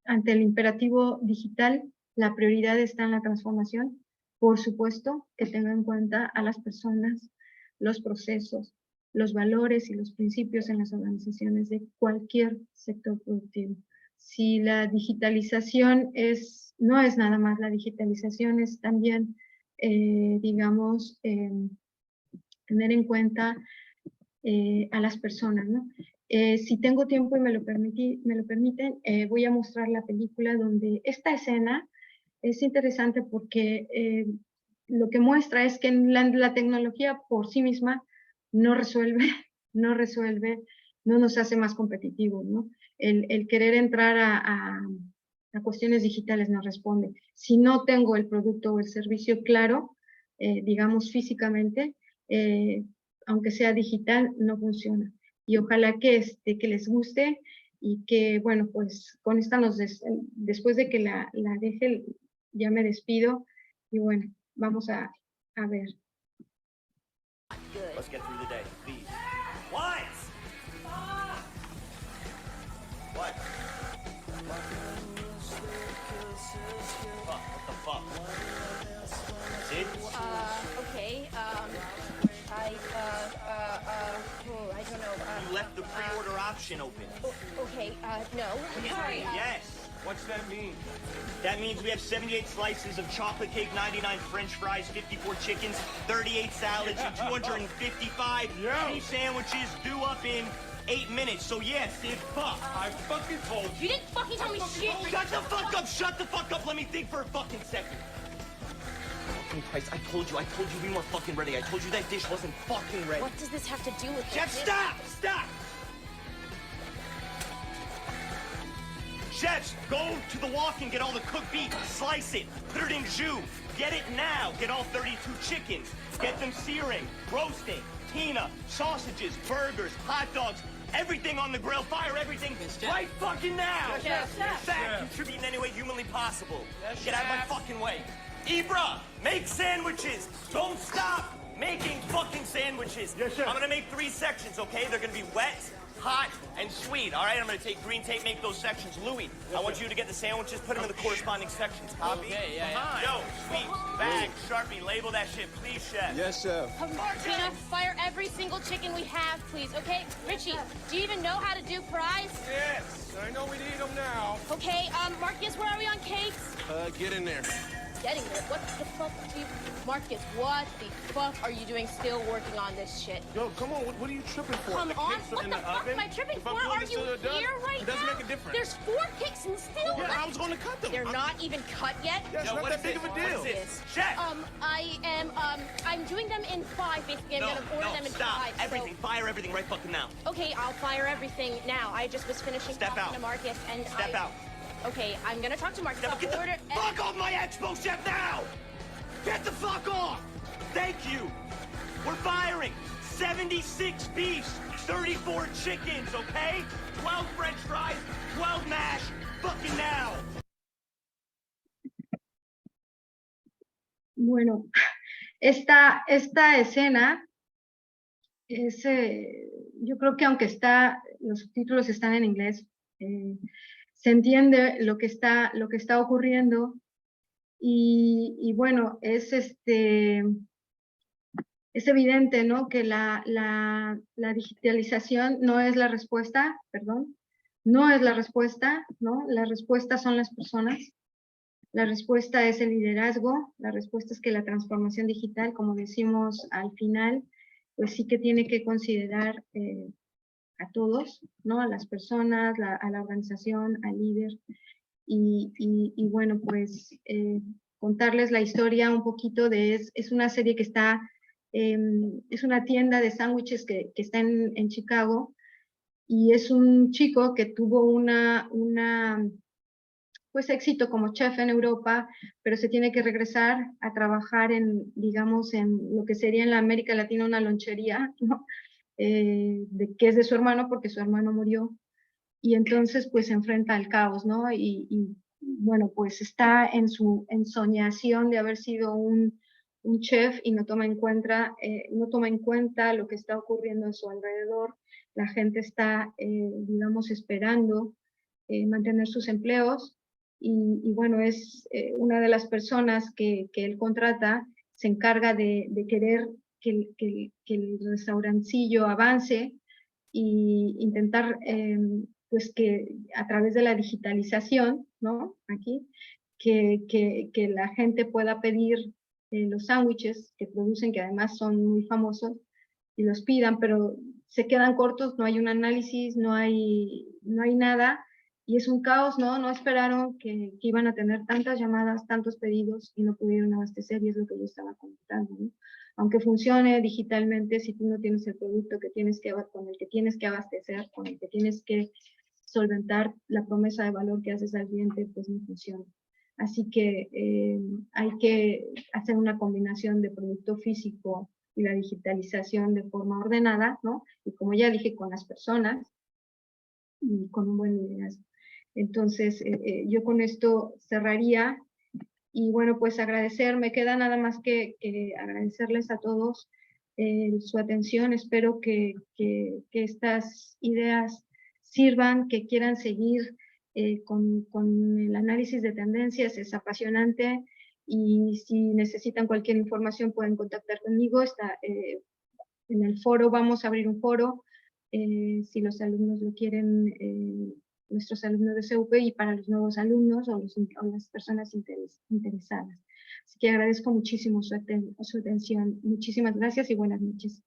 ante el imperativo digital, la prioridad está en la transformación, por supuesto que tenga en cuenta a las personas, los procesos, los valores y los principios en las organizaciones de cualquier sector productivo. Si la digitalización no es nada más la digitalización, es también, digamos, tener en cuenta a las personas, ¿no? Si tengo tiempo y me lo permiten, voy a mostrar la película donde esta escena es interesante porque lo que muestra es que la tecnología por sí misma no resuelve, no nos hace más competitivos, ¿no? El querer entrar a cuestiones digitales no responde. Si no tengo el producto o el servicio claro, digamos físicamente, aunque sea digital, no funciona. Y ojalá que les guste y que, bueno, pues con esta después de que la deje, ya me despido y bueno, vamos a ver. Let's get through the day, please. What? What? Fuck, what the fuck? That's it? Okay, I don't know. You left the pre-order option open. Okay, no. Sorry. Yes. What's that mean? That means we have 78 slices of chocolate cake, 99 French fries, 54 chickens, 38 salads, and 255 cheese sandwiches due up in 8 minutes. So yes, Sid, fuck. I fucking told you. You didn't fucking tell me shit. Shut the fuck up! Shut the fuck up! Let me think for a fucking second. Fucking Christ, I told you be more fucking ready. I told you that dish wasn't fucking ready. What does this have to do with it? Chef, stop! Stop! Chefs, go to the walk and get all the cooked beef. Slice it. Put it in jus. Get it now. Get all 32 chickens. Get them searing, roasting, tina, sausages, burgers, hot dogs, everything on the grill. Fire everything right fucking now. Chef. Fat, contribute in any way humanly possible. Get out of my fucking way. Ibra, make sandwiches. Don't stop making fucking sandwiches. Yes, chef. I'm gonna make 3 sections, okay? They're gonna be wet, hot, and sweet. All right, I'm gonna take green tape, make those sections. Louis, I want you to get the sandwiches, put them in the corresponding sections. Copy? Okay, yeah. Yo, sweet, bag, Sharpie, label that shit, please, chef. Yes, chef. Tina, fire every single chicken we have, please, okay? Richie, do you even know how to do fries? Yes, I know we need them now. Okay, Marcus, where are we on cakes? Get in there. Getting there. What the fuck do you... Marcus, what the fuck are you doing still working on this shit? Yo, come on, what are you tripping for? Come the on, cakes are what in the the fuck oven. am I tripping If for? I'm Are doing you this done, here right it doesn't now? make a difference. There's 4 cakes and still Yeah, left. I was gonna cut them. They're not even cut yet? Yeah, it's Yo, not what that is big this? of a What deal. is this? Chef! I'm doing them in 5, basically. I'm gonna order them in stop. 5. Everything, fire everything right fucking now. So, okay, I'll fire everything now. I just was finishing Step talking out. to Marcus and Step out. Okay, I'm gonna talk to Marcus. Now I'll get the order... fuck off my expo, chef, now! Get the fuck off! Thank you! We're firing 76 beefs, 34 chickens, okay? 12 French fries, 12 mash, fucking now! Bueno, esta escena es, yo creo que aunque los subtítulos están en inglés, se entiende lo que está ocurriendo y bueno, es evidente, ¿no? Que la digitalización no es la respuesta, no es la respuesta, ¿no? La respuesta son las personas. La respuesta es el liderazgo, la respuesta es que la transformación digital, como decimos al final, pues sí que tiene que considerar a todos, ¿no? A las personas, a la organización, al líder. Y bueno, pues contarles la historia un poquito es una serie que está, es una tienda de sándwiches que está en Chicago y es un chico que tuvo una pues éxito como chef en Europa, pero se tiene que regresar a trabajar en, digamos, en lo que sería en la América Latina una lonchería, ¿no? Que es de su hermano porque su hermano murió, y entonces pues se enfrenta al caos, ¿no? Y bueno, pues está en su ensoñación de haber sido un chef y no toma en cuenta lo que está ocurriendo a su alrededor. La gente está, digamos, esperando mantener sus empleos y bueno, es una de las personas que él contrata, se encarga de querer que el restaurancillo avance y intentar pues que a través de la digitalización, ¿no? Aquí, que la gente pueda pedir los sándwiches que producen, que además son muy famosos, y los pidan, pero se quedan cortos, no hay un análisis, no hay nada, y es un caos, ¿no? No esperaron que iban a tener tantas llamadas, tantos pedidos, y no pudieron abastecer, y es lo que yo estaba comentando, ¿no? Aunque funcione digitalmente, si tú no tienes el producto con el que tienes que abastecer, con el que tienes que solventar la promesa de valor que haces al cliente, pues no funciona. Así que hay que hacer una combinación de producto físico y la digitalización de forma ordenada, ¿no? Y como ya dije, con las personas y con un buen liderazgo. Entonces, yo con esto cerraría y bueno, pues agradecer, me queda nada más que agradecerles a todos su atención. Espero que estas ideas sirvan, que quieran seguir con el análisis de tendencias, es apasionante y si necesitan cualquier información pueden contactar conmigo. Está en el foro, vamos a abrir un foro, si los alumnos lo quieren, nuestros alumnos de CUP y para los nuevos alumnos o las personas interesadas. Así que agradezco muchísimo su atención. Muchísimas gracias y buenas noches.